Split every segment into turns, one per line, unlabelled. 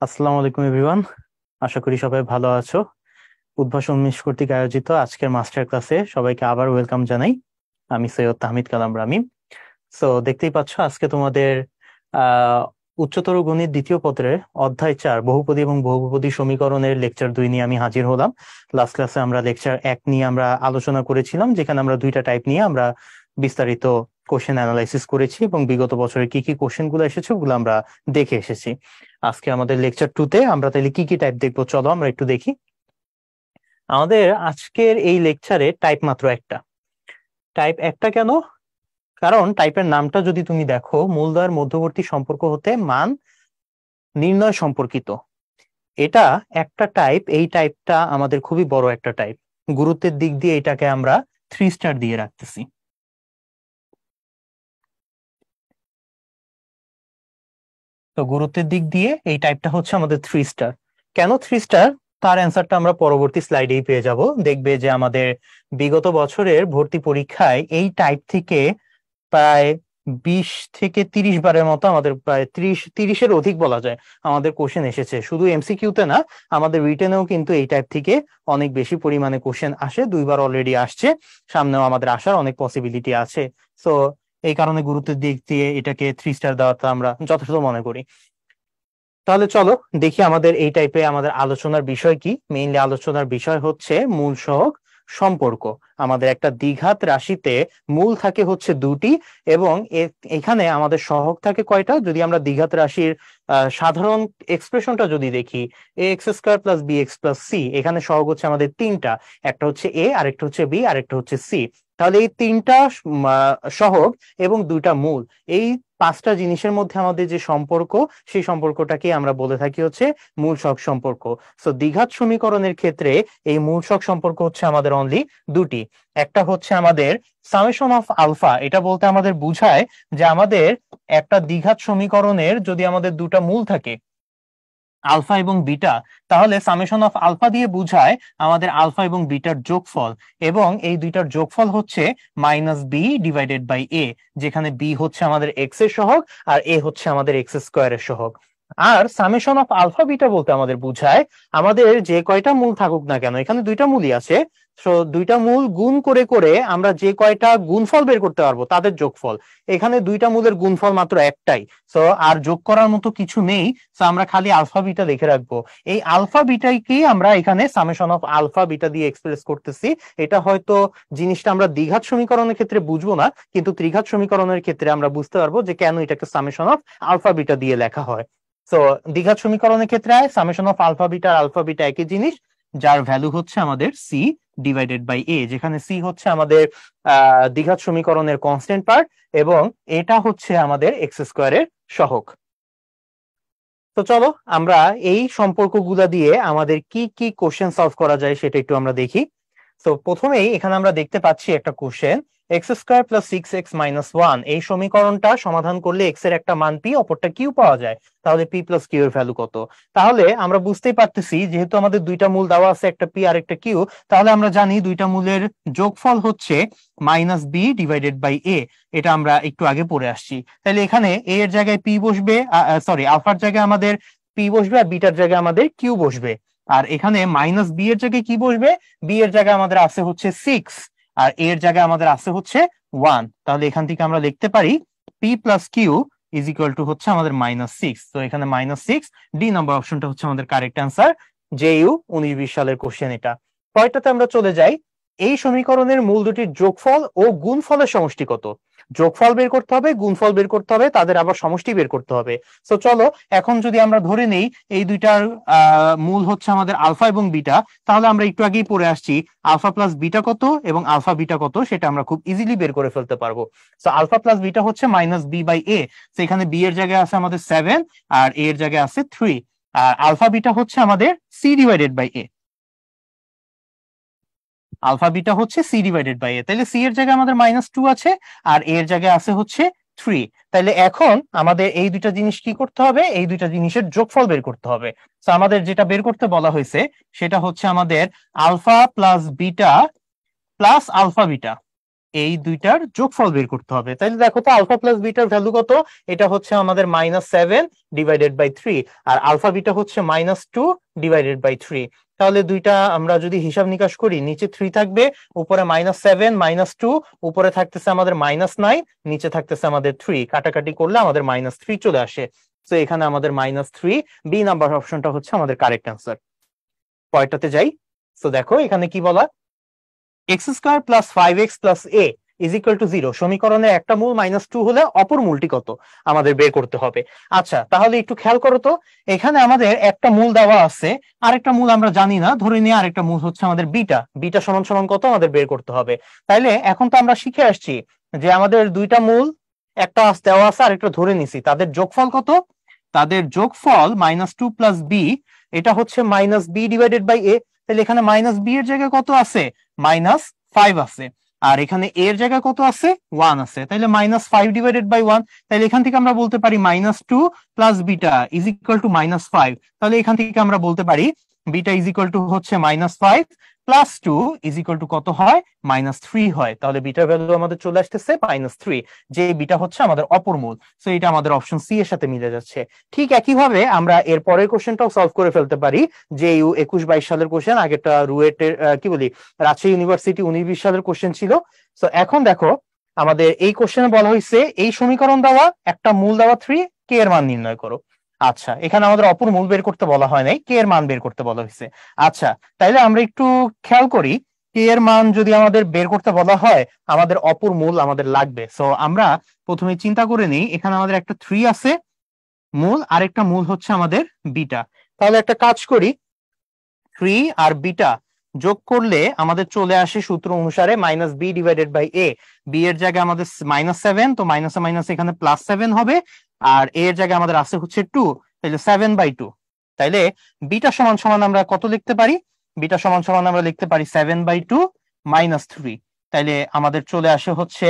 আসসালামু আলাইকুম এভরিওয়ান। আশা করি সবাই ভালো আছো। উদ্ভাসন মিশ কর্তৃক আয়োজিত আজকের মাস্টার ক্লাসে সবাইকে আবার ওয়েলকাম জানাই। আমি সৈয়দ তাহমিদ কালাম রামি। দেখতেই পাচ্ছ আজকে তোমাদের আহ উচ্চতর গণিত দ্বিতীয় পত্রের অধ্যায় 4 বহুপদী এবং বহুপদী সমীকরণের লেকচার 2 নিয়ে আমি হাজির হলাম। লাস্ট ক্লাসে আমরা লেকচার 1 নিয়ে আমরা আলোচনা করেছিলাম, যেখানে আমরা দুইটা টাইপ নিয়ে আমরা বিস্তারিত কোশ্চেন অ্যানালাইসিস করেছি এবং বিগত বছরে কি কি কোশ্চেন গুলো এসেছে ওগুলো আমরা দেখে এসেছি। আজকে আমাদের লেকচার 2 তে আমরা তাহলে কি কি টাইপ দেখবো, চলো আমরা একটু দেখি। আমাদের আজকের এই লেকচারে টাইপ মাত্র একটা। টাইপ একটা কেন? কারণ টাইপের নামটা যদি তুমি দেখো, মূলদ্বয়ের মধ্যবর্তী সম্পর্ক হতে মান নির্ণয় সম্পর্কিত। এটা একটা টাইপ, এই টাইপটা আমাদের খুবই বড় একটা টাইপ। গুরুত্বের দিক দিয়ে এটাকে আমরা 3 স্টার দিয়ে রাখতেছি। তো গুরুত্বের দিক দিয়ে এই টাইপটা হচ্ছে আমাদের 3 স্টার। কেন 3 স্টার? তার অ্যান্সারটা আমরা পরবর্তী স্লাইডেই পেয়ে যাব। দেখবে যে আমাদের বিগত বছরের ভর্তি পরীক্ষায় এই টাইপ থেকে প্রায় 20 থেকে 30 বারের মতো, আমাদের প্রায় 30-এর অধিক বলা যায়, আমাদের কোশ্চেন এসেছে। শুধু এমসিকিউতে না, আমাদের রিটেনেও কিন্তু এই টাইপ থেকে অনেক বেশি পরিমাণে কোশ্চেন আসে। 2 বার অলরেডি আসছে, সামনেও আমাদের আসার অনেক পসিবিলিটি আছে। তো এই কারণে গুরুত্বের দিক দিয়ে এটাকে 3 স্টার দেওয়াটা আমরা যথাযথ মনে করি। তাহলে চলো দেখি আমাদের এই টাইপে আমাদের আলোচনার বিষয় কি। মেইনলি আলোচনার বিষয় হচ্ছে মূল সহগ সম্পর্ক। আমাদের একটা দ্বিঘাত রাশিতে মূল থাকে হচ্ছে দুটি, এবং এখানে আমাদের সহগ থাকে কয়টা? যদি আমরা দ্বিঘাত রাশির সাধারণ এক্সপ্রেশনটা যদি দেখি, A X square plus B X plus C, এখানে সহগ হচ্ছে আমাদের তিনটা। একটা হচ্ছে এ, আরেকটা হচ্ছে বি, আরেকটা হচ্ছে সি। তাহলে এই তিনটা সহগ এবং দুইটা মূল, এই পাঁচটা জিনিসের মধ্যে আমাদের যে সম্পর্ক, সেই সম্পর্কটাকে আমরা বলে থাকি হচ্ছে মূল সহগ সম্পর্ক। দ্বিঘাত সমীকরণের ক্ষেত্রে এই মূল সহগ সম্পর্ক হচ্ছে আমাদের অনলি দুটি। একটা হচ্ছে আমাদের সামেশন অফ আলফা। এটা বলতে আমাদের বুঝায় যে আমাদের একটা দ্বিঘাত সমীকরণের যদি আমাদের দুটা মূল থাকে, আলফা এবং বিটা, তাহলে সামেশন অফ আলফা দিয়ে বুঝায় আমাদের আলফা এবং বিটার যোগফল। এবং এই দুইটার যোগফল হচ্ছে মাইনাস বি ডিভাইডেড বাই এ, যেখানে বি হচ্ছে আমাদের এক্স এর সহগ আর এ হচ্ছে আমাদের এক্স স্কোয়ারের সহগ। আর সামেশন অফ আলফা বিটা বলতে আমাদের বুঝায় আমাদের যে কয়টা মূল থাকুক না কেন, এখানে দুইটা মূলই আছে, দুইটা মূল গুণ করে করে আমরা যে কয়টা গুণফল বের করতে পারবো তাদের যোগফল। এখানে দুইটা মূলের গুণফল মাত্র একটাই, আর যোগ করার মতো কিছু নেই। আমরা খালি আলফা বিটা লিখে রাখবো। এই আলফা বিটাকে আমরা এখানে সামেশন অফ আলফা বিটা দিয়ে এক্সপ্রেস করতেছি। এটা হয়তো জিনিসটা আমরা দ্বিঘাত সমীকরণের ক্ষেত্রে বুঝবো না, কিন্তু ত্রিঘাত সমীকরণের ক্ষেত্রে আমরা বুঝতে পারবো যে কেন এটাকে সামেশন অফ আলফা বিটা দিয়ে লেখা হয়। তো দ্বিঘাত সমীকরণের ক্ষেত্রে সামেশন অফ আলফা বিটা আর আলফা বিটা একই জিনিস, যার ভ্যালু হচ্ছে আমাদের সি ডিভাইডেড বাই এ, যেখানে সি হচ্ছে আমাদের দ্বিঘাত সমীকরণের কনস্ট্যান্ট পার্ট এবং এটা হচ্ছে আমাদের এক্স স্কোয়ারের সহগ। তো চলো আমরা এই সম্পর্কগুলা দিয়ে আমাদের কি কি কোশ্চেন সলভ করা যায় সেটা একটু আমরা দেখি। প্রথমেই এখানে আমরা দেখতে পাচ্ছি একটা question, x square plus 6x - 1, এই সমীকরণটা সমাধান করলে এক্স এর একটা মান পি, অপরটা কিউ পাওয়া যায়। তাহলে পি প্লাস কিউ এর ভ্যালু কত? তাহলে আমরা বুঝতেই পারতেছি, যেহেতু আমাদের দুইটা মূল দেওয়া আছে, একটা পি আর একটা কিউ, তাহলে আমরা জানি দুইটা মূলের যোগফল হচ্ছে মাইনাস বি ডিভাইডেড বাই এ। এটা আমরা একটু আগে পড়ে আসছি। তাহলে এখানে এ এর জায়গায় পি বসবে, সরি আলফার জায়গায় আমাদের পি বসবে আর বিটার জায়গায় আমাদের কিউ বসবে। আর এখানে মাইনাস বি এর জায়গায় কি বসবে? বি এর জায়গায় আমাদের আছে হচ্ছে 6, আর এ এর জায়গায় আমাদের আছে হচ্ছে 1। তাহলে এখান থেকে আমরা লিখতে পারি P plus Q is equal to হচ্ছে আমাদের -6। তো এখানে -6, ডি নাম্বার অপশনটা হচ্ছে আমাদের কারেক্ট অ্যান্সার। জেইউ 19-20 সালের কোশ্চেন এটা। পরেরটাতে আমরা চলে যাই। এই সমীকরণের মূল দুটির যোগফল ও গুণফলের সমষ্টি কত? যোগফল বের করতে হবে, গুণফল বের করতে হবে, তাদের আবার সমষ্টি বের করতে হবে। চলো এখন যদি আমরা ধরে নেই এই দুইটার মূল হচ্ছে আমাদের আলফা এবং বিটা, তাহলে আমরা একটু আগেই পড়ে আসছি আলফা প্লাস বিটা কত এবং আলফা বিটা কত, সেটা আমরা খুব ইজিলি বের করে ফেলতে পারবো। আলফা প্লাস বিটা হচ্ছে মাইনাস বি বাই এ। সেখানে বি এর জায়গায় আছে আমাদের 7 আর এ এর জায়গায় আছে 3। আর আলফা বিটা হচ্ছে আমাদের C divided by A. Alpha beta হচ্ছে সি ডিভাইডেড বাই এ। তাহলে সি এর জায়গায় আমাদের -2 আছে আর এর জায়গায় আছে হচ্ছে 3। তাহলে এখন আমাদের এই দুইটা জিনিস কি করতে হবে? এই দুইটা জিনিসের যোগফল বের করতে হবে। আমাদের যেটা বের করতে বলা হয়েছে সেটা হচ্ছে আমাদের alpha plus beta plus alpha beta. এই দুইটার যোগফল বের করতে হবে। তাহলে দেখো তো আলফা প্লাস বিটার ভ্যালু কত, এটা হচ্ছে আমাদের -7 ডিভাইডেড বাই 3, আর আলফা বিটা হচ্ছে -2 ডিভাইডেড বাই 3। তাহলে দুইটা আমরা যদি হিসাব নিকাশ করি, নিচে 3 থাকবে, উপরে -7 -2, উপরে থাকতেছে আমাদের -9, নিচে থাকতেছে আমাদের 3, কাটাকাটি করলে আমাদের -3 চলে আসে। তো এখানে আমাদের -3, বি নাম্বার অপশনটা হচ্ছে আমাদের কারেক্ট অ্যান্সার। পরেরটাতে যাই। তো দেখো এখানে কি বলা, x² + 5x + a = 0 সমীকরণের একটা মূল -2 হলে অপর মূলটি কত আমাদের বের করতে হবে। আচ্ছা, তাহলে একটু খেয়াল করো তো, এখানে আমাদের একটা মূল দেওয়া আছে, আরেকটা মূল আমরা জানি না, ধরে নিয়ে আরেকটা মূল হচ্ছে আমাদের বিটা, বিটা সমান সমান কত আমাদের বের করতে হবে। তাইলে এখন তো আমরা শিখে আসছি যে আমাদের দুইটা মূল, একটা দেওয়া আছে আর একটা ধরে নিছি, তাদের যোগফল কত, তাদের যোগফল -2 + b, এটা হচ্ছে -b ডিভাইডেড বাই a। তাহলে এখানে -b এর জায়গায় কত আছে, -5 আছে, আর এখানে a এর জায়গায় কত আছে, 1 আছে, তাহলে -5 ডিভাইডেড বাই 1। তাহলে এখান থেকে আমরা বলতে পারি -2 প্লাস বিটা = -5। তাহলে এখান থেকে আমরা বলতে পারি বিটা হচ্ছে -5 প্লাস 2 কত হয়, -3 হয়। তাহলে বিটার ভ্যালু আমাদের চলে আসতেছে -3, যে বিটা হচ্ছে আমাদের অপর মূল। তো এটা আমাদের অপশন সি এর সাথে মিলে যাচ্ছে। ঠিক একইভাবে আমরা এর পরের কোশ্চেনটাও সলভ করে ফেলতে পারি, যে 21-22 সালের কোশ্চেন, আগেরটা রুয়েটের কি বলি রাজশাহী ইউনিভার্সিটি 19-20 সালের কোশ্চেন ছিল। তো এখন দেখো আমাদের এই কোশ্চেনে বলা হয়েছে এই সমীকরণ দেওয়া, একটা মূল দেওয়া 3, কে এর মান নির্ণয় করো। আচ্ছা, এখানে আমাদের অপর মূল বের করতে বলা হয় নাই, কে এর মান বের করতে বলা হয়েছে। আচ্ছা, তাইলে আমরা একটু খেয়াল করি, কে এর মান যদি আমাদের বের করতে বলা হয়, আমাদের অপর মূল আমাদের লাগবে। সো আমরা প্রথমে চিন্তা করে নিই, এখানে আমাদের একটা 3 আছে মূল, আরেকটা মূল হচ্ছে আমাদের বিটা। তাহলে একটা কাজ করি, 3 আর বিটা যোগ করলে আমাদের চলে আসে সূত্র অনুসারে -b divided by a। b এর জায়গায় আমাদের -7, তো মাইনাসে মাইনাসে এখানে +7 হবে, আর a এর জায়গায় আমাদের আছে হচ্ছে 2, তাহলে 7/2। তাইলে বিটা সমান সমান আমরা কত লিখতে পারি, বিটা সমান সমান আমরা লিখতে পারি 7/2 -3। তাইলে আমাদের চলে আসে হচ্ছে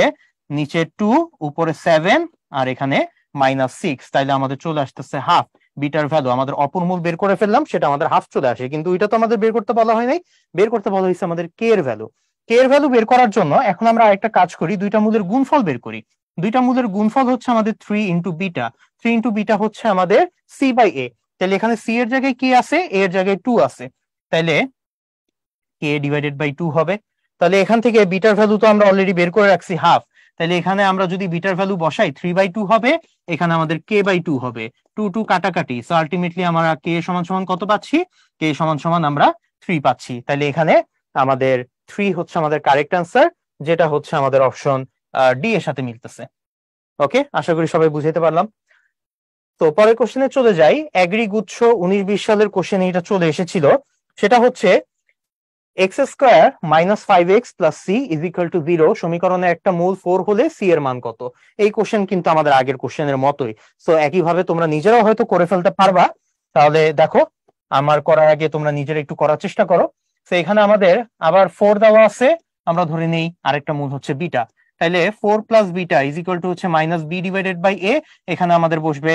নিচে 2, উপরে 7, আর এখানে -6, তাইলে আমাদের চলে আসতেছে হাফ। বিটার ভ্যালু আমাদের অপর মূল বের করে ফেললাম, সেটা আমাদের হাফ চলে আসে, কিন্তু এটা তো আমাদের বের করতে বলা হয় নাই, বের করতে বলা হয়েছে আমাদের কে এর ভ্যালু। কে এর ভ্যালু বের করার জন্য এখন আমরা আরেকটা কাজ করি, দুইটা মূলের গুণফল বের করি। দুইটা মূলের গুণফল হচ্ছে আমাদের 3 ইন্টু বিটা, 3 ইন্টু বিটা হচ্ছে আমাদের c/a। তাহলে এখানে c এর জায়গায় কি আছে, a এর জায়গায় 2 আছে, তাহলে কে ডিভাইডেড বাই 2 হবে। তাহলে এখান থেকে বিটার ভ্যালু তো আমরা অলরেডি বের করে রাখছি হাফ, তাহলে এখানে আমরা যদি বিটার ভ্যালু বসাই 3/2 হবে, এখানে আমাদের k/2 হবে, 2 2 কাটাকাটি। সো আলটিমেটলি আমরা কে সমান সমান কত পাচ্ছি, কে সমান সমান আমরা 3 পাচ্ছি। তাহলে এখানে আমাদের 3 হচ্ছে আমাদের কারেক্ট অ্যান্সার, যেটা হচ্ছে আমাদের অপশন ডি এর সাথে মিলতেছে। ওকে, আশা করি সবাই বুঝাইতে পারলাম। তো পরের কোশ্চেনে চলে যাই, এগ্রি গুচ্ছ 19-20 সালের কোশ্চেনে এটা চলে এসেছিল, সেটা হচ্ছে x² - 5x + c = 0 সমীকরণে একটা মূল 4 হলে c এর মান কত। এই কোশ্চেন কিন্তু আমাদের আগের কোশ্চেনের মতোই, সো একইভাবে তোমরা নিজেরাও হয়তো করে ফেলতে পারবা। তাহলে দেখো, আমার করার আগে তোমরা নিজেরা একটু করার চেষ্টা করো। তো এখানে আমাদের আবার 4 দেওয়া আছে, আমরা ধরে নেই আরেকটা মূল হচ্ছে বিটা, তাইলে 4 + বিটা হচ্ছে -b ডিভাইডেড বাই a। এখানে আমাদের বসবে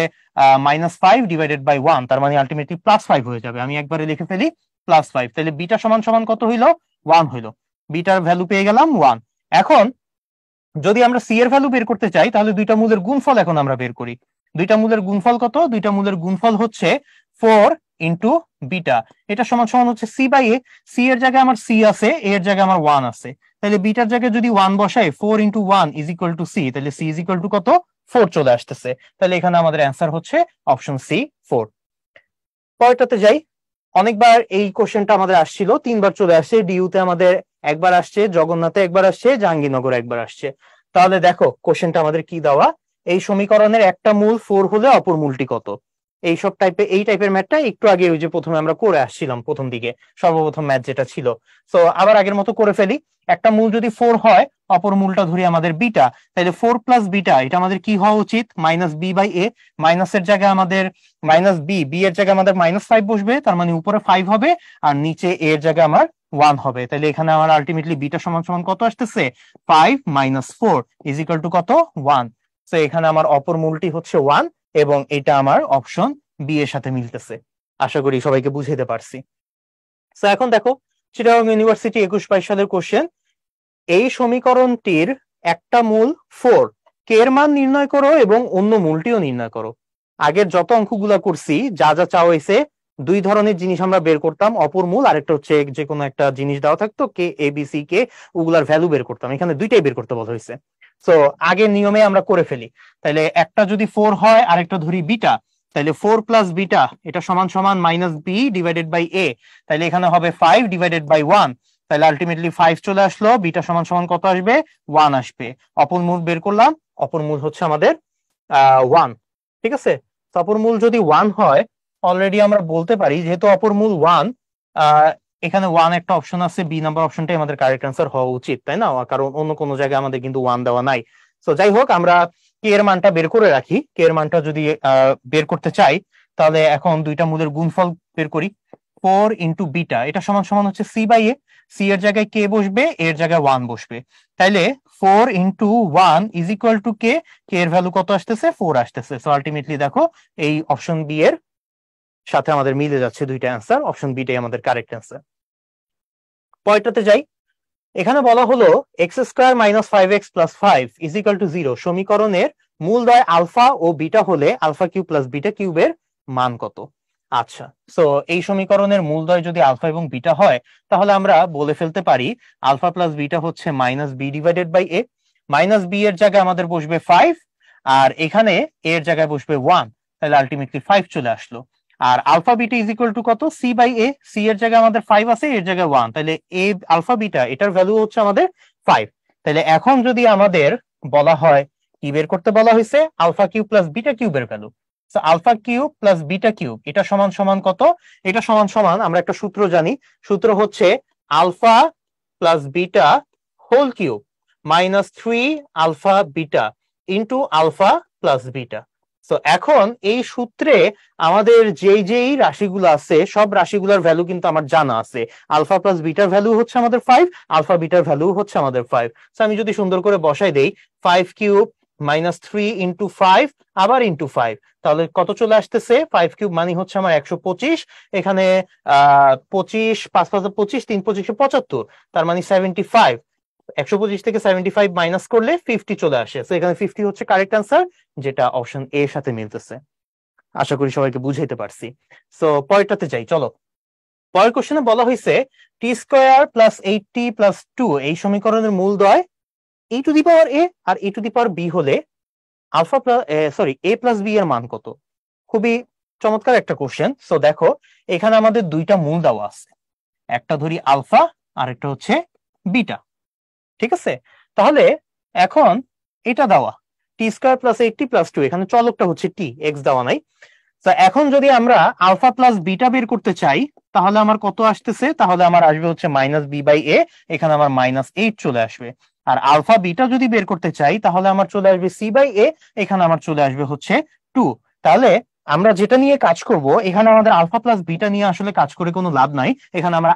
-5 ডিভাইডেড বাই 1, তার মানে আলটিমেটলি +5 হয়ে যাবে। আমি একবারে লিখে ফেলি +5, তাহলে বিটা সমান সমান কত হইলো, 1 হইলো। বিটার ভ্যালু পেয়ে গেলাম 1। এখন যদি আমরা সি এর ভ্যালু বের করতে চাই, তাহলে দুইটা মূলের গুণফল এখন আমরা বের করি। দুইটা মূলের গুণফল কত, দুইটা মূলের গুণফল হচ্ছে 4 ইন্টু বিটা, এটা সমান সমান হচ্ছে c/a। সি এর জায়গায় আমার c আছে, a এর জায়গায় আমার 1 আছে, তাহলে বিটার জায়গায় যদি 1 বসাই, 4 × 1 = c, তাহলে c কত, 4 চলে আসতেছে। তাহলে এখানে আমাদের অ্যান্সার হচ্ছে অপশন সি, 4। পরেরটাতে যাই। অনেকবার এই কোশ্চেনটা আমাদের আসছিল, 3বার চলে আসছে, ডিইউতে আমাদের একবার আসছে, জগন্নাথে একবার আসছে, জাহাঙ্গীরনগর একবার আসছে। তাহলে দেখো কোশ্চেনটা আমাদের কি দেওয়া, এই সমীকরণের একটা মূল 4 হলে অপর মূলটি কত। এই টাইপের ম্যাথটা একটু আগে ওই যে প্রথমে আমরা করে আসছিলাম, প্রথম দিকে সর্বপ্রথম ম্যাথ যেটা ছিল। তো আবার আগের মতো করে ফেলি, একটা মূল যদি 4 হয়, অপর মূলটা ধরি আমাদের বিটা, তাহলে 4 + বিটা, এটা আমাদের কি হওয়া উচিত, -b/a। মাইনাসের জায়গায় আমাদের বি এর জায়গায় আমাদের -5 বসবে, তার মানে উপরে 5 হবে, আর নিচে a এর জায়গায় আমার 1 হবে। তাহলে এখানে আমার আলটিমেটলি বিটা সমান সমান কত আসতেছে, 5 - 4 কত, 1। তো এখানে আমার অপর মূলটি হচ্ছে 1, এবং এটা আমার অপশন বি এর সাথে মিলতেছে। আশা করি সবাইকে বুঝাইতে পারছি। তো এখন দেখো, চিটাগং ইউনিভার্সিটি 21-22 সালের কোশ্চেন, এই সমীকরণটির একটা মূল 4, কে এর মান নির্ণয় করো এবং অন্য মূলটিও নির্ণয় করো। আগের যত অঙ্কগুলা করছি যা যা চাওয়া হয়েছে, দুই ধরনের জিনিস আমরা বের করতাম, অপর মূল আর একটা হচ্ছে যে কোনো একটা জিনিস দেওয়া থাকতো কে এ বি সি কে, ওগুলার ভ্যালু বের করতাম। এখানে দুইটাই বের করতে বলা হয়েছে। সো আগের নিয়মে আমরা করে ফেলি। তাহলে একটা যদি 4 হয় আর একটা ধরি বিটা, তাহলে 4 প্লাস বিটা এটা সমান সমান minus B divided by A. তাহলে এখানে হবে 5 ডিভাইডেড বাই 1। তাহলে আলটিমেটলি 5 চলে আসলো, বিটা সমান সমান কত আসবে, 1 আসবে। অপর মূল বের করলাম, অপর মূল হচ্ছে আমাদের 1। ঠিক আছে, অপর মূল যদি 1 হয়, অলরেডি আমরা বলতে পারি যেহেতু অপর মূল 1, এখানে 1 একটা অপশন আছে, বি নাম্বার অপশনটাই আমাদের কারেক্ট অ্যান্সার হওয়া উচিত, তাই না? কারণ অন্য কোনো জায়গায় আমাদের কিন্তু 1 দেওয়া নাই। তো যাই হোক, আমরা কে এর মানটা বের করে রাখি। কে এর মানটা যদি বের করতে চাই, তাহলে এখন দুইটা মূলের গুণফল বের করি। 4 ইন্টু বিটা এটা সমান সমান হচ্ছে সি বাই এ। সি এর জায়গায় কে বসবে, এর জায়গায় 1 বসবে। তাইলে 4 ইন্টু 1 ইজ ইকুয়াল টু কে। কে এর ভ্যালু কত আসতেছে, 4 আসতেছে। সো আলটিমেটলি দেখো এই অপশন বি এর সাথে আমাদের মিলে যাচ্ছে দুইটা অ্যান্সার, অপশন বিটাই আমাদের কারেক্ট অ্যান্সার। পরেরটাতে যাই। এখানে বলা হলো x square minus 5x plus 5 is equal to 0 সমীকরণের মূলদ্বয় আলফা ও বিটা হলে আলফা কিউব প্লাস বিটা কিউবের মান কত? আচ্ছা, সো এই সমীকরণের মূলদ্বয় যদি আলফা এবং বিটা হয়, তাহলে আমরা বলে ফেলতে পারি আলফা প্লাস বিটা হচ্ছে minus B divided by A. Minus B এর জায়গায় আমাদের বসবে 5, আর এখানে এর জায়গায় বসবে 1। তাহলে আলটিমেটলি 5 চলে আসলো। আর alpha beta is equal to কত, সি বাই এ। সি এর জায়গায় আমাদের 5 আছে, এর জায়গায় 1, তাহলে এ আলফা বিটা এটার ভ্যালু হচ্ছে আমাদের 5। তাহলে এখন যদি আমাদের বলা হয় কি বের করতে বলা হয়েছে, আলফা কিউব প্লাস বিটা কিউবের value. Alpha cube plus beta cube এটা সমান সমান কত? এটা সমান সমান আমরা একটা সূত্র জানি, সূত্র হচ্ছে alpha plus beta whole cube minus 3 alpha beta into alpha plus beta. তো এখন এই সূত্রে আমাদের যেই যেই রাশিগুলো আছে সব রাশিগুলোর ভ্যালু কিন্তু আমার জানা আছে। আলফা প্লাস বিটার ভ্যালু হচ্ছে আমাদের 5, আলফা বিটার ভ্যালু হচ্ছে আমাদের 5। তো আমি যদি সুন্দর করে বসাই দেই 5 কিউব মাইনাস 3 ইন্টু 5 আবার ইন্টু 5, তাহলে কত চলে আসতেছে, 5 কিউব মানে হচ্ছে আমার 125। এখানে 25, 5 5 25, 3 25 75, তার মানে 75। 125 থেকে 75 মাইনাস করলে 50 চলে আসে। তো এখানে 50 হচ্ছে কারেক্ট অ্যান্সার, যেটা অপশন এ এর সাথে মিলতেছে। আশা করি সবাইকে বুঝাইতে পারছি। সো পরেরটাতে যাই, চলো। পরের কোশ্চেনে বলা হয়েছে টি স্কোয়ার প্লাস 8t প্লাস 2 এই সমীকরণের মূলদ্বয় e to the power a আর e to the power b হলে alpha plus a plus b এর মান কত? খুবই চমৎকার একটা কোশ্চেন। সো দেখো এখানে আমাদের দুইটা মূল দেওয়া আছে, একটা ধরি আলফা আর একটা হচ্ছে বিটা। ঠিক আছে, তাহলে এখন এটা দেওয়া টি স্কোয়ার প্লাস 8t প্লাস 2, এখানে চলকটা হচ্ছে টি, এক্স দেওয়া নাই। তো এখন যদি আমরা আলফা প্লাস বিটা বের করতে চাই, তাহলে আমার কত আসতেছে, তাহলে আমার আসবে হচ্ছে মাইনাস বি বাই এ। এখানে আমার মাইনাস 8 চলে আসবে। আর আলফা বিটা যদি বের করতে চাই, তাহলে আমার চলে আসবে সি বাই এ। এখানে আমার চলে আসবে হচ্ছে 2। তাহলে আমরা যেটা নিয়ে কাজ করব, এখানে আমাদের আলফা প্লাস বিটা নিয়ে আসলে কাজ করে কোনো লাভ নাই। এখানে আমরা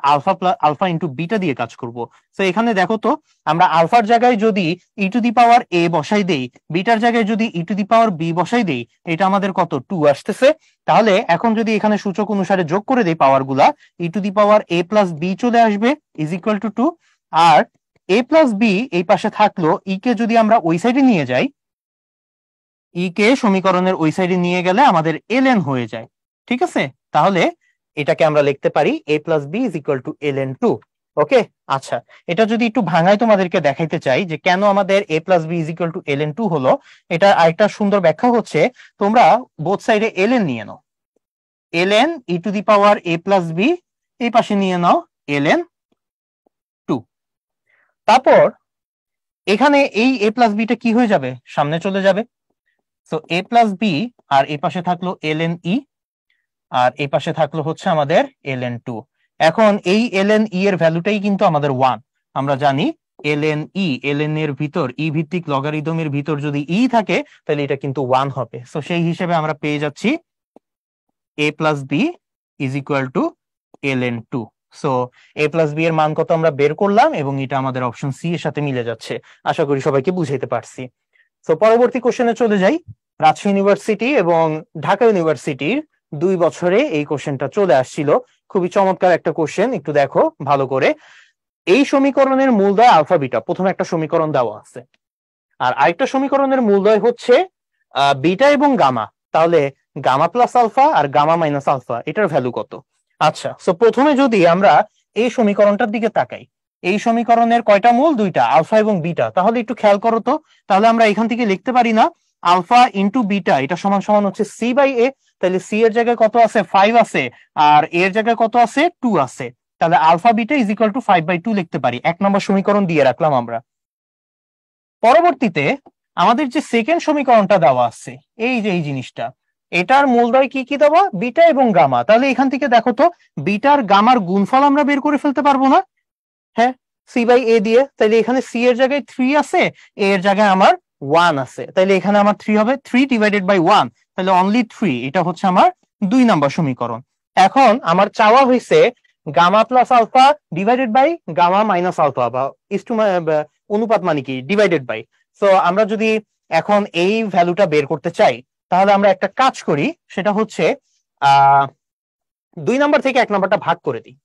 আলফা ইন্টু বিটা দিয়ে কাজ করব। তো এখানে দেখো তো, আমরা আলফার জায়গায় যদি ই টু দি পাওয়ার এ বসাই দেই, বিটার জায়গায় যদি ই টু দি পাওয়ার বি বসাই দেই, এটা আমাদের কত, 2 আসতেছে। তাহলে এখন যদি এখানে সূচক অনুসারে যোগ করে দেই পাওয়ার গুলা, e to the power A plus B চলে আসবে ইজ ইকুয়াল টু 2। আর এ প্লাস বি এই পাশে থাকলো, ই কে যদি আমরা ওই সাইডে নিয়ে যাই, ই কে সমীকরণের ওই সাইডে নিয়ে গেলে আমাদের এলএন হয়ে যায়। ঠিক আছে, তাহলে এটাকে আমরা লিখতে পারি A plus B is equal to LN 2। Okay, আচ্ছা, এটা যদি একটু ভাঙায় তোমাদেরকে দেখাইতে চাই যে কেন আমাদের A plus B is equal to LN 2 হলো, এটা আরেকটা সুন্দর ব্যাখ্যা হচ্ছে, তোমরা বোথ সাইডে এলএন নিয়ে নাও, LN e to the power A plus B, এই পাশে নিয়ে নাও এলএন 2। তারপর এখানে এই এ প্লাস বিটা কি হয়ে যাবে, সামনে চলে যাবে। তো এ প্লাস বি, আর এ পাশে থাকলো এলএন ই, আর এই পাশে থাকলো হচ্ছে আমাদের এলএন 2। এখন এই এলএন ই এর ভ্যালুটাই কিন্তু আমাদের 1। আমরা জানি এলএন এর ভিতর ই ভিত্তিক লগারিদমের ভিতর যদি ই থাকে, তাহলে এটা কিন্তু 1 হবে। তো সেই হিসেবে আমরা পেয়ে যাচ্ছি A plus B is equal to LN 2। So A plus B এর মান কত আমরা বের করলাম, এবং এটা আমাদের অপশন সি এর সাথে মিলে যাচ্ছে। আশা করি সবাইকে বুঝাইতে পারছি। তো পরবর্তী কোশ্চেনে চলে যাই। রাজশাহী ইউনিভার্সিটি এবং ঢাকা ইউনিভার্সিটির 2 বছরে এই কোশ্চেনটা চলে আসছিল। খুবই চমৎকার একটা কোশ্চেন, একটু দেখো ভালো করে। এই সমীকরণের মূলদয় আলফা বিটা, প্রথমে একটা সমীকরণ দেওয়া আছে, আর আরেকটা সমীকরণের মূলদয় হচ্ছে বিটা এবং গামা। তাহলে গামা প্লাস আলফা আর গামা মাইনাস আলফা, এটার ভ্যালু কত? আচ্ছা, সো প্রথমে যদি আমরা এই সমীকরণটার দিকে তাকাই, এই সমীকরণের কয়টা মূল? দুইটা, আলফা এবং বিটা। তাহলে একটু খেয়াল করো তো, তাহলে আমরা এখান থেকে লিখতে পারি না আলফা ইন্টু বিটা এটা সমান সমান হচ্ছে সি বাই এ। তাহলে সি এর জায়গায় কত আছে? 5 আছে, আর এর জায়গায় কত আছে? 2 আছে। তাহলে alpha beta is equal to 5/2 লিখতে পারি। এক নম্বর সমীকরণ দিয়ে রাখলাম আমরা। পরবর্তীতে আমাদের যে সেকেন্ড সমীকরণটা দেওয়া আছে, এই যে এই জিনিসটা, এটার মূলদয় কি কি দেওয়া? বিটা এবং গামা। তাহলে এখান থেকে দেখো তো, বিটার গামার গুণফল আমরা বের করে ফেলতে পারবো না? হ্যাঁ, সি বাই এ দিয়ে। তাইলে এখানে সি এর জায়গায় 3 আছে, এ এর জায়গায় আমার 1 আছে, তাইলে এখানে আমার 3 হবে, 3 ডিভাইডেড বাই 1, তাহলে অনলি 3। এটা হচ্ছে আমার 2 নাম্বার সমীকরণ। এখন আমার চাওয়া হয়েছে gamma plus alpha divided by gamma minus alpha, বা ইস্টু অনুপাত মানে কি? Divided by. সো আমরা যদি এখন এই ভ্যালুটা বের করতে চাই, তাহলে আমরা একটা কাজ করি, সেটা হচ্ছে 2 নাম্বার থেকে 1 নাম্বারটা ভাগ করে দিই।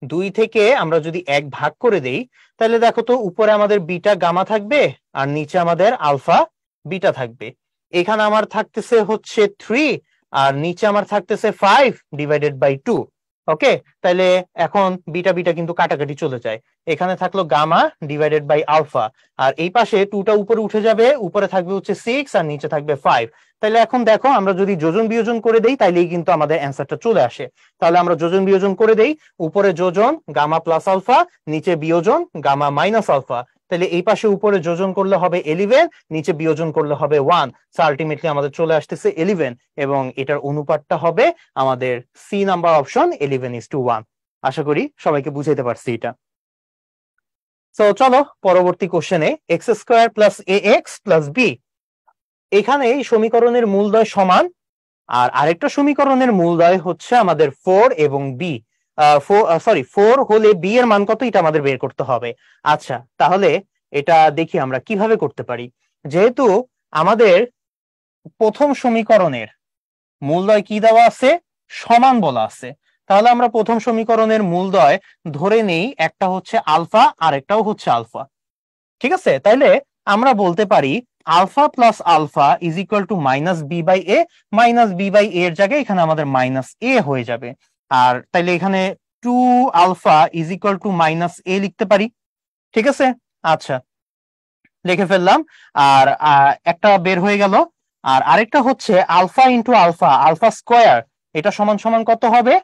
2 থেকে আমরা যদি 1 ভাগ করে দেই, তাহলে দেখো তো উপরে আমাদের বিটা গামা থাকবে, আর নিচে আমাদের আলফা বিটা থাকবে। এখানে আমার থাকতেছে হচ্ছে 3, আর নিচে আমার থাকতেছে 5 ডিভাইডেড বাই 2। ওকে, তাহলে এখন বিটা বিটা কিন্তু কাটাকাটি চলে যায়, এখানে থাকলো গামা ডিভাইডেড বাই আলফা, আর এই পাশে 2টা উপরে উঠে যাবে, উপরে থাকবে হচ্ছে 6 আর নিচে থাকবে 5। তাহলে এখন দেখো আমরা যদি যোজন বিয়োজন করে দেই, তাইলেই কিন্তু আমাদের অ্যান্সারটা চলে আসে। তাহলে আমরা যোজন বিয়োজন করে দেই, উপরে যোজন গামা প্লাস আলফা, নিচে বিয়োজন গামা মাইনাস আলফা। তাহলে এই পাশে উপরে যোজন করলে হবে 11, নিচে বিয়োজন করলে হবে 1। সো আলটিমেটলি আমাদের চলে আসতেছে 11, এবং এটার অনুপাতটা হবে আমাদের সি নাম্বার অপশন 11:1। আশা করি সবাইকে বুঝাইতে পারছি এটা। সো চলো পরবর্তী কোশ্চেনে, এক্স স্কোয়ার প্লাস এ এক্স প্লাস বি। এখানে এই সমীকরণের মূলদয় সমান, আর আরেকটা সমীকরণের মূলদয় হচ্ছে আমাদের 4 এবং বি। 4 হলে বি এর মান কত, এটা আমাদের বের করতে হবে। আচ্ছা, তাহলে এটা দেখি আমরা কিভাবে করতে পারি। যেহেতু আমাদের প্রথম সমীকরণের মূলদয় কি দেওয়া আছে? সমান বলা আছে, তাহলে আমরা প্রথম সমীকরণের মূলদয় ধরে নেই একটা হচ্ছে আলফা, আর একটাও হচ্ছে আলফা। ঠিক আছে, তাইলে আমরা বলতে পারি alpha plus alpha is equal to minus B by A. Minus B by এর জায়গায় এখানে আমাদের মাইনাস এ হয়ে যাবে, আর তাইলে এখানে 2 alpha is equal to minus A লিখতে পারি। ঠিক আছে, আচ্ছা লিখে ফেললাম। আর একটা বের হয়ে গেল, আর আরেকটা হচ্ছে alpha into alpha, alpha square, এটা সমান সমান কত হবে?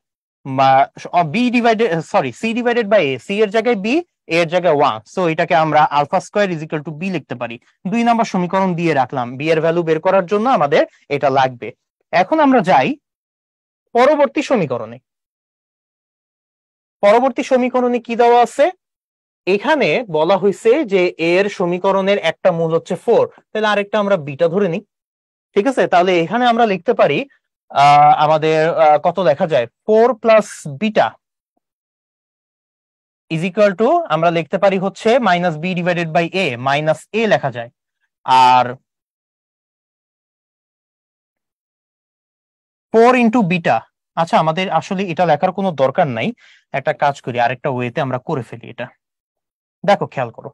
B divided, sorry, C divided by A. C এর জায়গায় বি, এর জায়গায় 1, সো এটাকে আমরা alpha square is equal to B লিখতে পারি। 2 নাম্বার সমীকরণ দিয়ে রাখলাম, বি এর ভ্যালু বের করার জন্য আমাদের এটা লাগবে। এখন আমরা যাই পরবর্তী সমীকরণে। পরবর্তী সমীকরণে কি দেওয়া আছে? এখানে বলা হয়েছে যে এর সমীকরণের একটা মূল হচ্ছে 4, তাহলে আরেকটা আমরা বিটা ধরে নিই। ঠিক আছে, তাহলে এখানে আমরা লিখতে পারি আমাদের কত লেখা যায়? 4 plus beta is equal to, আমরা লিখতে পারি হচ্ছে minus B divided by A, minus A লেখা যায়। আর 4 ইন্টু বিটা, আচ্ছা আমাদের আসলে এটা লেখার কোনো দরকার নাই, একটা কাজ করি, আরেকটা ওয়েতে আমরা করে ফেলি এটা। দেখো খেয়াল করো,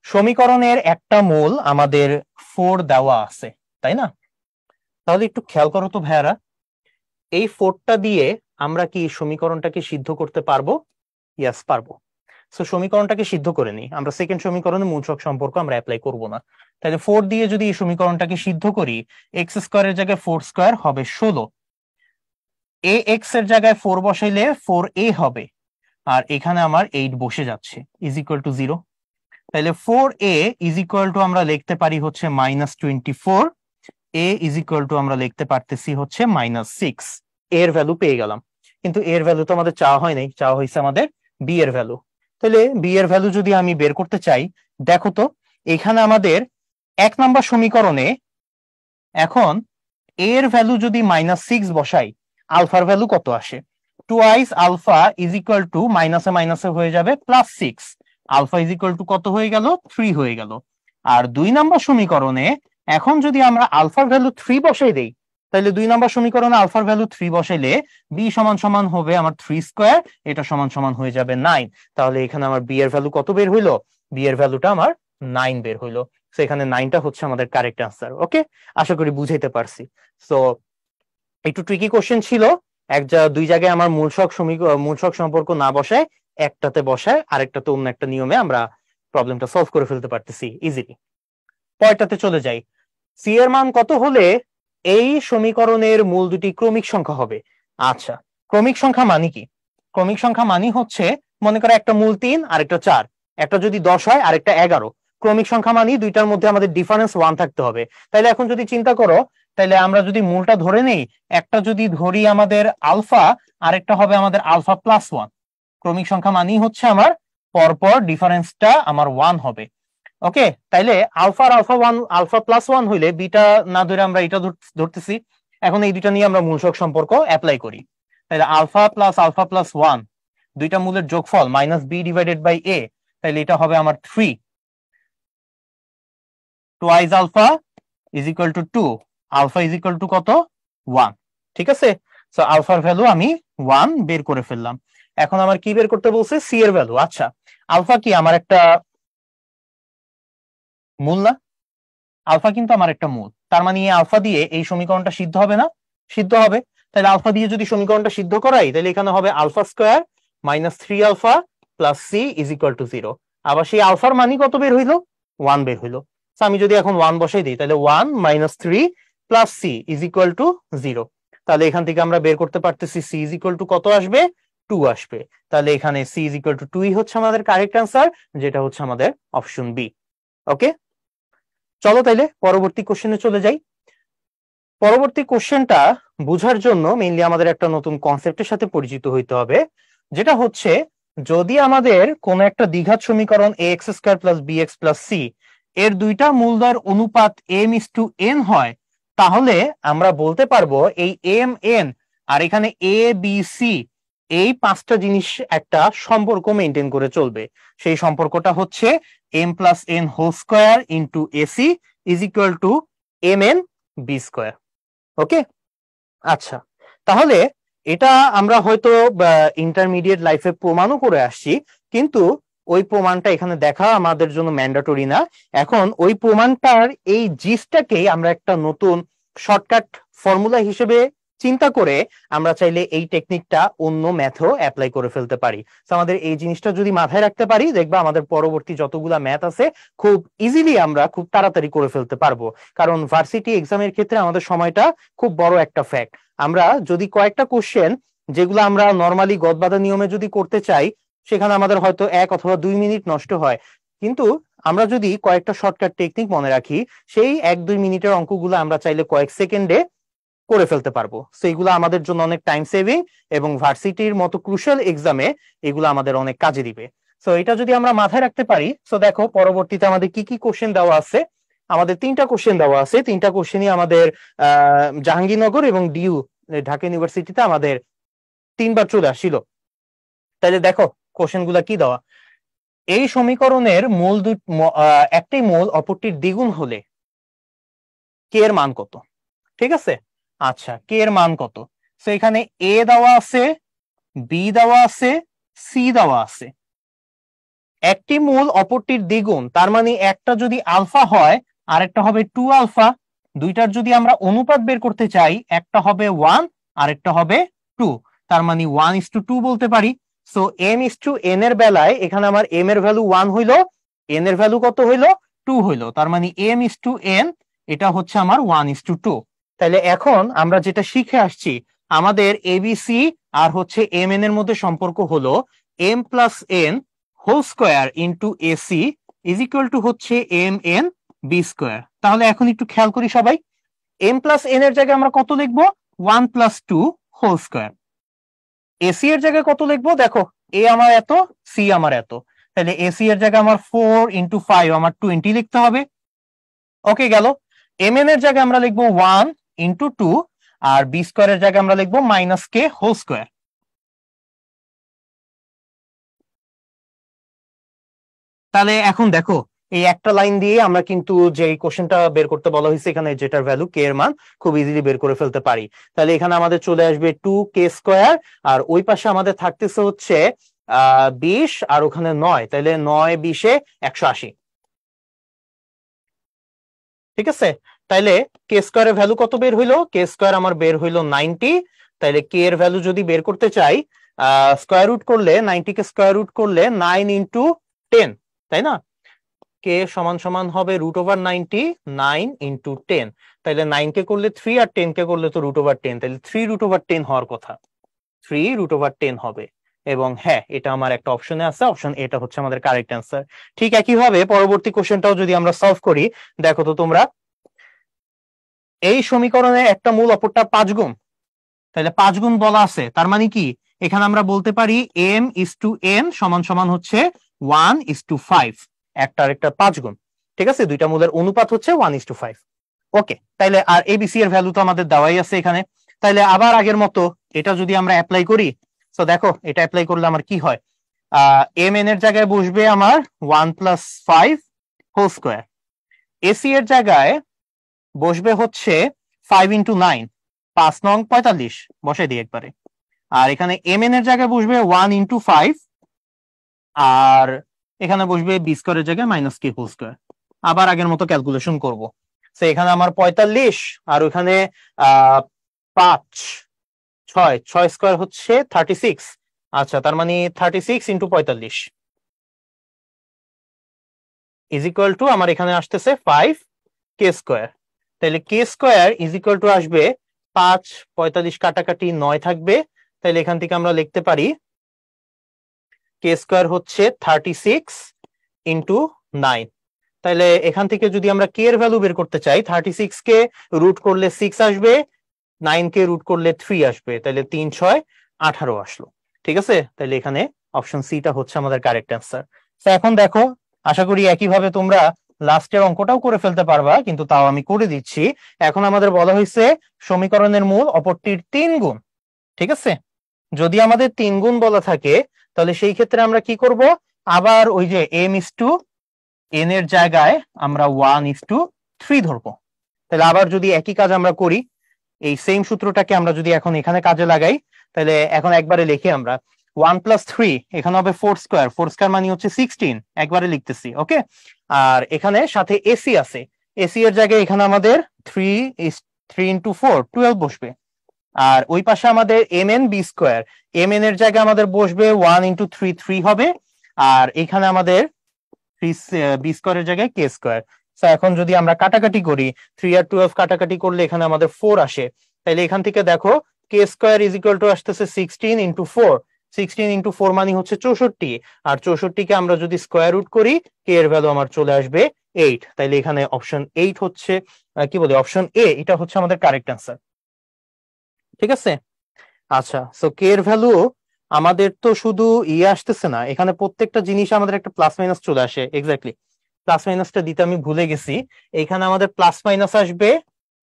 সমীকরণের একটা মূল আমাদের 4 দেওয়া আছে, তাই না? তাহলে একটু খেয়াল করো তো ভাইয়ারা, এই 4টা দিয়ে আমরা কি সমীকরণটাকে সিদ্ধ করতে পারবো? ইয়াস, পারবো। সো সমীকরণটাকে সিদ্ধ করে নিই আমরা। সেকেন্ড সমীকরণে মূলসক সম্পর্ক আমরা অ্যাপ্লাই করব না। তাহলে 4 দিয়ে যদি এই সমীকরণটাকে সিদ্ধ করি, এক্স স্কোয়ারের জায়গায় 4 স্কোয়ার হবে 16, এ এক্স এর জায়গায় 4 বসাইলে 4a হবে, আর এখানে আমার 8 বসে যাচ্ছে, ইজ ইকুয়াল টু 0। তাহলে 4a ইজ ইকুয়াল টু আমরা লিখতে পারি হচ্ছে -24, এ ইজ ইকুয়াল টু আমরা লিখতে পারতেছি হচ্ছে -6। এর ভ্যালু পেয়ে গেলাম, কিন্তু এর ভ্যালু তো আমাদের চাওয়া হয় নাই, চাওয়া হয়েছে আমাদের বি এর ভ্যালু। তাহলে বি এর ভ্যালু যদি আমি বের করতে চাই, দেখো তো এখানে আমাদের 1 নাম্বার সমীকরণে এখন এর ভ্যালু যদি -6 বসাই, আলফার ভ্যালু কত আসে? Twice alpha is equal to মাইনাসে মাইনাসে হয়ে যাবে +6, আলফা ইজ ইকুয়াল টু কত হয়ে গেল? 3 হয়ে গেল। আর 2 নাম্বার সমীকরণে এখন যদি আমরা আলফার ভ্যালু 3 বসাই দেই, তাহলে 2 নম্বর সমীকরণে আলফার ভ্যালু 3 বসাইলে বি সমান সমান হবে আমার 3 স্কয়ার, এটা সমান সমান হয়ে যাবে 9। তাহলে এখানে আমার বি এর ভ্যালু কত বের হইলো? বি এর ভ্যালুটা আমার 9 বের হইলো। সো এখানে 9টা হচ্ছে আমাদের কারেক্ট আনসার। ওকে, আশা করি বুঝাইতে পারছি। সো একটু ট্রিকি কোশ্চেন ছিল, দুই জায়গায় আমার মূল ছক সম্পর্ক না বসায় একটাতে বসায় আরেকটাতে অন্য একটা নিয়মে আমরা প্রবলেমটা সলভ করে ফেলতে পারতেছি ইজিলি। পরেরটাতে চলে যাই। সি এর মান কত হলে এই সমীকরণের মূল দুটি ক্রমিক সংখ্যা হবে? আচ্ছা, ক্রমিক সংখ্যা মানে কি? ক্রমিক সংখ্যা মানে হচ্ছে, মনে করো একটা মূল 3 আর একটা 4, একটা যদি 10 হয় আর একটা 11। ক্রমিক সংখ্যা মানে দুইটার মধ্যে আমাদের ডিফারেন্স 1 থাকতে হবে। তাইলে এখন যদি চিন্তা করো, তাইলে আমরা যদি মূলটা ধরে নেই, একটা যদি ধরি আমাদের আলফা, আরেকটা হবে আমাদের আলফা প্লাস 1। ক্রমিক সংখ্যা মানেই হচ্ছে আমার পরপর ডিফারেন্সটা আমার 1 হবে। ওকে, তাইলে আলফা আর আলফা 1, আলফা প্লাস 1 হইলে বিটা না ধরে আমরা এটা ধরতেছি। এখন এই দুইটা নিয়ে আমরা মূলসক সম্পর্ক অ্যাপ্লাই করি। তাহলে আলফা প্লাস 1, দুইটা মূলের যোগফল minus B divided by A, তাহলে এটা হবে আমার 3 twice alpha is equal to 2, alpha is equal to কত? 1। ঠিক আছে, সো আলফার ভ্যালু আমি 1 বের করে ফেললাম। এখন আমার কি বের করতে বলছে? সি এর ভ্যালু। আচ্ছা, আলফা কি আমার একটা মূল না? আলফা কিন্তু আমার একটা মূল, তার মানে এই আলফা দিয়ে এই সমীকরণটা সিদ্ধ হবে না? সিদ্ধ হবে। তাহলে আলফা দিয়ে যদি সমীকরণটা সিদ্ধ করাই, তাহলে এখানে হবে alpha square minus 3 alpha plus C is equal to 0। আবার সেই আলফার মানই কত বের হইলো? 1 বের হইলো। আমি যদি এখন 1 বসাই দিই, তাহলে 1 minus 3 plus C is equal to 0। তাহলে এখান থেকে আমরা বের করতে পারতেছি সি ইজ ইকুয়াল টু কত আসবে? 2 আসবে। তাহলে এখানে সি ইজ ইকুয়াল টু 2 হচ্ছে আমাদের কারেক্ট আনসার, যেটা হচ্ছে আমাদের অপশন বি। ওকে, চলো তাইলে পরবর্তী কোশ্চেনে চলে যাই। পরবর্তী কোশ্চেনটা বোঝার জন্য মেইনলি আমাদের একটা নতুন কনসেপ্টের সাথে পরিচিত হইতে হবে, যেটা হচ্ছে, যদি আমাদের কোন একটা দ্বিঘাত সমীকরণ ax square plus bx plus c এর দুইটা মূলদ্বয়ের অনুপাত m:n হয়, তাহলে আমরা বলতে পারবো এই mn আর এখানে a b c এই 5টা জিনিস একটা সম্পর্ক মেনটেন করে চলবে। সেই সম্পর্কটা হচ্ছে m plus n whole square into AC is equal to mn b square. Okay, আচ্ছা, তাহলে এটা আমরা হয়তো ইন্টারমিডিয়েট লাইফে প্রমাণও করে আসছি, কিন্তু ওই প্রমাণটা এখানে দেখা আমাদের জন্য ম্যান্ডেটরি না। এখন ওই প্রমাণটার এই জিসটাকেই আমরা একটা নতুন শর্টকাট ফর্মুলা হিসেবে চিন্তা করে আমরা চাইলে এই টেকনিকটা অন্য ম্যাথেও অ্যাপ্লাই করে ফেলতে পারি। আমাদের এই জিনিসটা যদি মাথায় রাখতে পারি, দেখবা আমাদের পরবর্তী যতগুলা ম্যাথ আছে খুব ইজিলি আমরা খুব তাড়াতাড়ি করে ফেলতে পারবো। কারণ ভার্সিটি এক্সামের ক্ষেত্রে আমাদের সময়টা খুব বড় একটা ফ্যাক্ট। আমরা যদি কয়েকটা কোশ্চেন যেগুলো আমরা নর্মালি গদবাঁধা নিয়মে যদি করতে চাই, সেখানে আমাদের হয়তো 1 অথবা 2 মিনিট নষ্ট হয়, কিন্তু আমরা যদি কয়েকটা শর্টকাট টেকনিক মনে রাখি, সেই 1-2 মিনিটের অঙ্কগুলো আমরা চাইলে কয়েক সেকেন্ডে করে ফেলতে পারবো। সো এগুলো আমাদের জন্য অনেক টাইম সেভিং, এবং ভার্সিটির মতো ক্রুশাল এক্সামে এগুলো আমাদের অনেক কাজে দিবে। সো এটা যদি আমরা মাথায় রাখতে পারি, সো দেখো পরবর্তীতে আমাদের কি কি কোশ্চেন দেওয়া আছে। আমাদের 3টা কোশ্চেন দেওয়া আছে, 3টা কোশ্চেনই আমাদের জাহাঙ্গীরনগর এবং ডিইউ ঢাকা ইউনিভার্সিটিতে আমাদের 3বার চলে আসছিল। তাহলে দেখো কোশ্চেন গুলা কি দেওয়া। এই সমীকরণের মূল একটি মূল অপরটির দ্বিগুণ হলে কে এর মান কত? ঠিক আছে, আচ্ছা, কে এর মান কত? সো এখানে এ দেওয়া আছে, বি দেওয়া আছে, সি দেওয়া আছে। একটি মূল অপরটির দ্বিগুণ, তার মানে একটা যদি আলফা হয় আর একটা হবে 2 আলফা। দুইটার যদি আমরা অনুপাত বের করতে চাই, একটা হবে 1 আর একটা হবে 2, তার মানে 1:2 বলতে পারি। সো m:n এর বেলায় এখানে আমার m এর ভ্যালু 1 হইলো, n এর ভ্যালু কত হইলো? 2 হইলো, তার মানে m:n এটা হচ্ছে আমার 1:2। তাহলে এখন আমরা যেটা শিখে আসছি, আমাদের এবিসি আর হচ্ছে mn এর মধ্যে সম্পর্ক হলো m plus n whole square into AC is equal to হচ্ছে mn b স্কয়ার। তাহলে এখন একটু খেয়াল করি সবাই, m প্লাস n এর জায়গায় আমরা কত লিখবো? 1 প্লাস 2 হোল স্কয়ার। এসি এর জায়গায় কত লিখবো? দেখো, এ আমার এত, সি আমার এত, তাহলে এসি এর জায়গায় আমার 4 ইন্টু 5 আমার 20 লিখতে হবে। ওকে, গেল। mn এর জায়গায় আমরা লিখবো 1 ইন্টু 2, আর বি স্কয়ারের জায়গায় আমরা লিখবো মাইনাস কে হোল স্কয়ার। তাহলে এখন দেখো এই একটা লাইন দিয়ে আমরা কিন্তু যে কোশ্চেনটা বের করতে বলা হয়েছে এখানে, যেটার ভ্যালু কে এর মান খুব ইজিলি বের করে ফেলতে পারি। তাহলে এখানে আমাদের চলে আসবে 2k², আর ওই পাশে আমাদের থাকতেছে হচ্ছে 20, আর ওখানে 9, তাহলে 9 20 180। ঠিক আছে, তাইলে k² এর ভ্যালু কত বের হইলো? k² আমার বের হইলো 90। তাইলে কে এর ভ্যালু যদি বের করতে চাই, স্কয়ার রুট করলে 90 কে স্কয়ার রুট করলে 9 ইন্টু 10, তাই না? কে সমান সমান হবে √90, 9 ইন্টু 10। তাইলে 9 কে করলে 3 আর 10 কে করলে তো √10, তাইলে 3√10 হওয়ার কথা, 3√10 হবে। এবং হ্যাঁ, এটা আমার একটা অপশনে আছে, অপশন এটা হচ্ছে আমাদের কারেক্ট অ্যান্সার। ঠিক একইভাবে পরবর্তী কোশ্চেনটাও যদি আমরা সলভ করি, দেখো তো তোমরা, এই সমীকরণে একটা মূল অপরটা 5 গুণ, তাহলে 5 গুণ বলা আছে, তার মানে কি এখানে আমরা বলতে পারি m/n সমান সমান হচ্ছে 1:5, একটা আরেকটা 5 গুণ। ঠিক আছে, দুইটা মূলের অনুপাত হচ্ছে 1:5। ওকে, তাইলে আর এবিসি এর ভ্যালু তো আমাদের দেওয়াই আছে এখানে। তাইলে আবার আগের মতো এটা যদি আমরা অ্যাপ্লাই করি, তো দেখো এটা অ্যাপ্লাই করলে আমার কি হয়, mn এর জায়গায় বসবে আমার 1 + 5 হোল স্কয়ার, এসি এর জায়গায় বসবে হচ্ছে 5 × 9, 5 নং 45, বসাই দিই একবারে। আর এখানে mn এর জায়গায় বসবে 1 × 5, আর এখানে বসবে b² এর জায়গায় -k হোল স্কয়ার। আবার আগের মতো ক্যালকুলেশন করব। তো এখানে আমার 45, আর ওখানে 5 6 6 স্কয়ার হচ্ছে 36। আচ্ছা, তার মানে 36 × 45 ইজ ইকুয়াল টু আমার এখানে আসতেছে 5k²। তাহলে k² ইজ ইকুয়াল টু আসবে 5, 45 কাটাকাটি 9 থাকবে, তাহলে এখান থেকে আমরা লিখতে পারি k² হচ্ছে 36 × 9। তাহলে এখান থেকে যদি আমরা কে এর ভ্যালু বের করতে চাই, 36 কে রুট করলে 6 আসবে, 9 কে রুট করলে 3 আসবে, তাহলে 3 6 18 আসলো। ঠিক আছে, তাহলে এখানে অপশন সিটা হচ্ছে আমাদের কারেক্ট অ্যান্সার। তো এখন দেখো, আশা করি একইভাবে তোমরা লাস্টের অঙ্কটাও করে ফেলতে পারবা, কিন্তু তাও আমি করে দিচ্ছি। এখন আমাদের বলা হয়েছে সমীকরণের মূল অপরটির 3 গুণ। ঠিক আছে, যদি আমাদের 3 গুণ বলা থাকে, তাহলে সেই ক্ষেত্রে আমরা কি করব, আবার ওই যে m/n এর জায়গায় আমরা 1:3 ধরবো। তাহলে আবার যদি একই কাজ আমরা করি, এই সেম সূত্রটাকে আমরা যদি এখন এখানে কাজে লাগাই, তাহলে এখন একবারে লিখি আমরা 1 + 3, এখানে হবে 4², 4² মানে হচ্ছে 16, একবারে লিখতেছি। ওকে, আর এখানে সাথে এসি আছে, এসি এর জায়গায় এখানে আমাদের 3 × 4 12 বসবে। আর ওই পাশে আমাদের mn b², mn এর জায়গায় আমাদের বসবে 1 × 3 3 হবে, আর এখানে আমাদের b² এর জায়গায় k²। তো এখন যদি আমরা কাটাকাটি করি, 3 আর 12 কাটাকাটি করলে এখানে আমাদের 4 আসে। তাহলে এখান থেকে দেখো k² ইজ ইকুয়াল টু আসতেছে 16 × 4, 16 × 4 মানে হচ্ছে 64, আর 64 কে আমরা যদি স্কয়ার রুট করি, কে এর ভ্যালু আমার চলে আসবে 8। তাইলে এখানে অপশন 8 হচ্ছে কি বলে, অপশন এ, এটা হচ্ছে আমাদের কারেক্ট অ্যান্সার। ঠিক আছে, আচ্ছা, সো কে এর ভ্যালু আমাদের তো শুধু আসতেছে না, এখানে প্রত্যেকটা জিনিস আমাদের একটা প্লাস মাইনাস চলে আসে। এক্স্যাক্টলি, প্লাস মাইনাসটা দিতে আমি ভুলে গেছি। এখানে আমাদের প্লাস মাইনাস আসবে,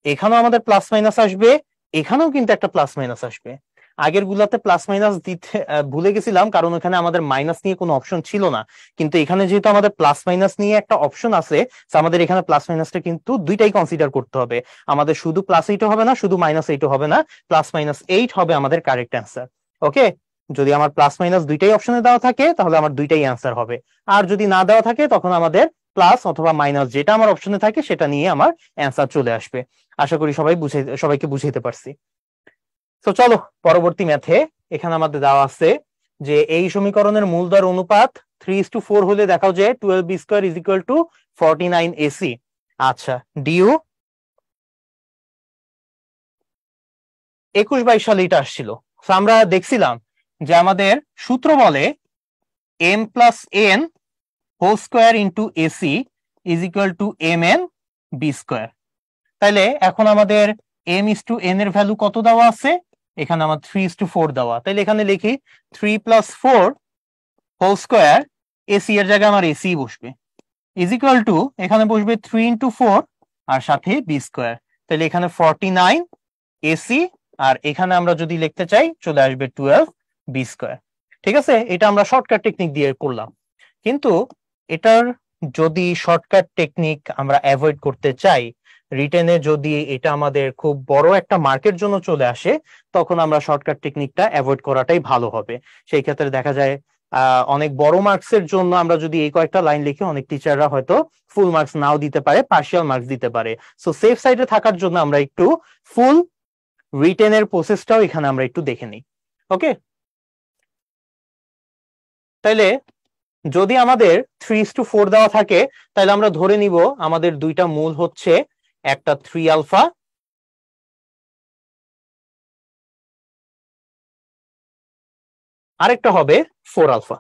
এখানেও আমাদের প্লাস মাইনাস আসবে, এখানেও কিন্তু একটা প্লাস মাইনাস আসবে। আগের গুলাতে প্লাস মাইনাস দিতে ভুলে গেছিলাম, কারণ এখানে আমাদের মাইনাস নিয়ে কোনো অপশন ছিল না। কিন্তু এখানে যেহেতু আমাদের প্লাস মাইনাস নিয়ে একটা অপশন আছে, আমাদের এখানে প্লাস মাইনাসটা কিন্তু দুইটাই কনসিডার করতে হবে। আমাদের শুধু +8 হবে না, শুধু -8 হবে না, +-8 হবে আমাদের কারেক্ট অ্যান্সার। ওকে, যদি আমার প্লাস মাইনাস দুইটাই অপশনে দেওয়া থাকে, তাহলে আমার দুইটাই অ্যান্সার হবে। আর যদি না দেওয়া থাকে, তখন আমাদের প্লাস অথবা মাইনাস যেটা আমার অপশনে থাকে সেটা নিয়ে আমার অ্যান্সার চলে আসবে। আশা করি সবাইকে বুঝাইতে পারছি। তো চলো পরবর্তী ম্যাথে, এখানে আমাদের দেওয়া আছে যে এই সমীকরণের মূলদর অনুপাত 3:4 হলে দেখাও যে 12b² is equal two 49ac। আচ্ছা, ডিউ 21-22 সালে এটা আসছিল। আমরা দেখছিলাম যে আমাদের সূত্র বলে m + n whole square into AC is equal to mn b²। তাইলে এখন আমাদের m/n এর ভ্যালু কত দেওয়া আছে, এখানে আমার 3:4 দেওয়া। তাইলে এখানে লিখি 3 + 4 হোল স্কয়ার, এসি এর জায়গায় আমার এসি বসবে, ইজ ইকুয়াল টু এখানে বসবে 3 × 4 আর সাথে b²। তাহলে এখানে 49 এসি, আর এখানে আমরা যদি লিখতে চাই চলে আসবে 12 b²। ঠিক আছে, এটা আমরা শর্টকাট টেকনিক দিয়ে করলাম, কিন্তু এটার যদি শর্টকাট টেকনিক আমরা অ্যাভয়েড করতে চাই, রিটেনে যদি এটা আমাদের খুব বড় একটা মার্কের জন্য চলে আসে, তখন আমরা শর্টকাট টেকনিকটা অ্যাভয়েড করাটাই ভালো হবে। সেই ক্ষেত্রে দেখা যায় অনেক বড় মার্কস এর জন্য আমরা যদি এই কয়েকটা লাইন লিখি, অনেক টিচাররা হয়তো ফুল মার্কস নাও দিতে পারে, পার্শিয়াল মার্কস দিতে পারে। সো সেফ সাইডে থাকার জন্য আমরা একটু ফুল রিটেনের প্রসেসটাও এখানে আমরা একটু দেখে নিই। ওকে, তাইলে যদি আমাদের 3:4 দেওয়া থাকে, তাহলে আমরা ধরে নিব আমাদের দুইটা মূল হচ্ছে একটা 3 আলফা, আরেকটা হবে 4 আলফা।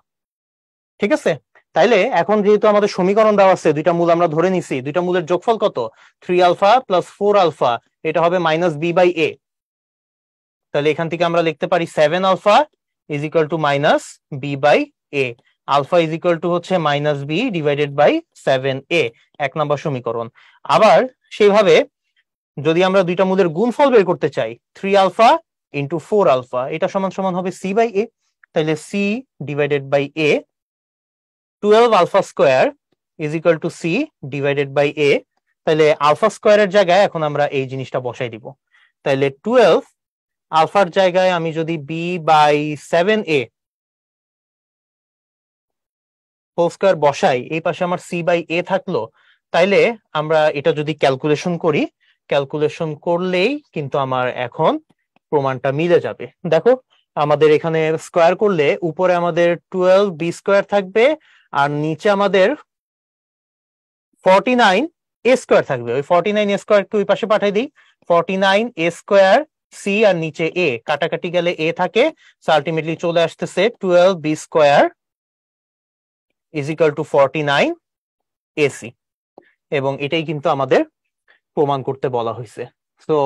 ঠিক আছে, তাইলে এখন যেহেতু আমাদের সমীকরণ দেওয়া আছে, দুইটা মূল আমরা ধরে নিছি, দুইটা মূলের যোগফল কত? 3 আলফা প্লাস 4 আলফা, এটা হবে মাইনাস বি বাই এ। তাহলে এখান থেকে আমরা লিখতে পারি 7 alpha is equal to minus B by A. Alpha is equal to হচ্ছে minus B divided by 7a, 1 নম্বর সমীকরণ। আবার সেইভাবে যদি আমরা দুইটা মূলের গুণফল বের করতে চাই, 3 আলফা ইন্টু 4 আলফা, এটা সমান সমান হবে সি বাই এ। তাহলে C divided by A, 12 alpha square is equal to C divided by A. তাহলে আলফা স্কোয়ারের জায়গায় এখন আমরা এই জিনিসটা বসাই দিব। তাহলে 12 আলফার জায়গায় আমি যদি B by 7a whole square বসাই, এই পাশে আমার সি বাই এ থাকলো। তাইলে আমরা এটা যদি ক্যালকুলেশন করি, ক্যালকুলেশন করলেই কিন্তু আমার এখন প্রমাণটা মিলে যাবে। দেখো, আমাদের এখানে স্কোয়ার করলে উপরে আমাদের 12 বি স্কোয়ার থাকবে, আর নিচে আমাদের 49 এ স্কোয়ার থাকবে। ওই 49 এ স্কোয়ার একটু ওই পাশে পাঠাই দিই। 49 এ স্কোয়ার সি আর নিচে এ, কাটাকাটি গেলে এ থাকে, আলটিমেটলি চলে আসতেছে 12 B square is equal to 49 AC. এবং এটাই কিন্তু আমাদের প্রমাণ করতে বলা হয়েছে। তো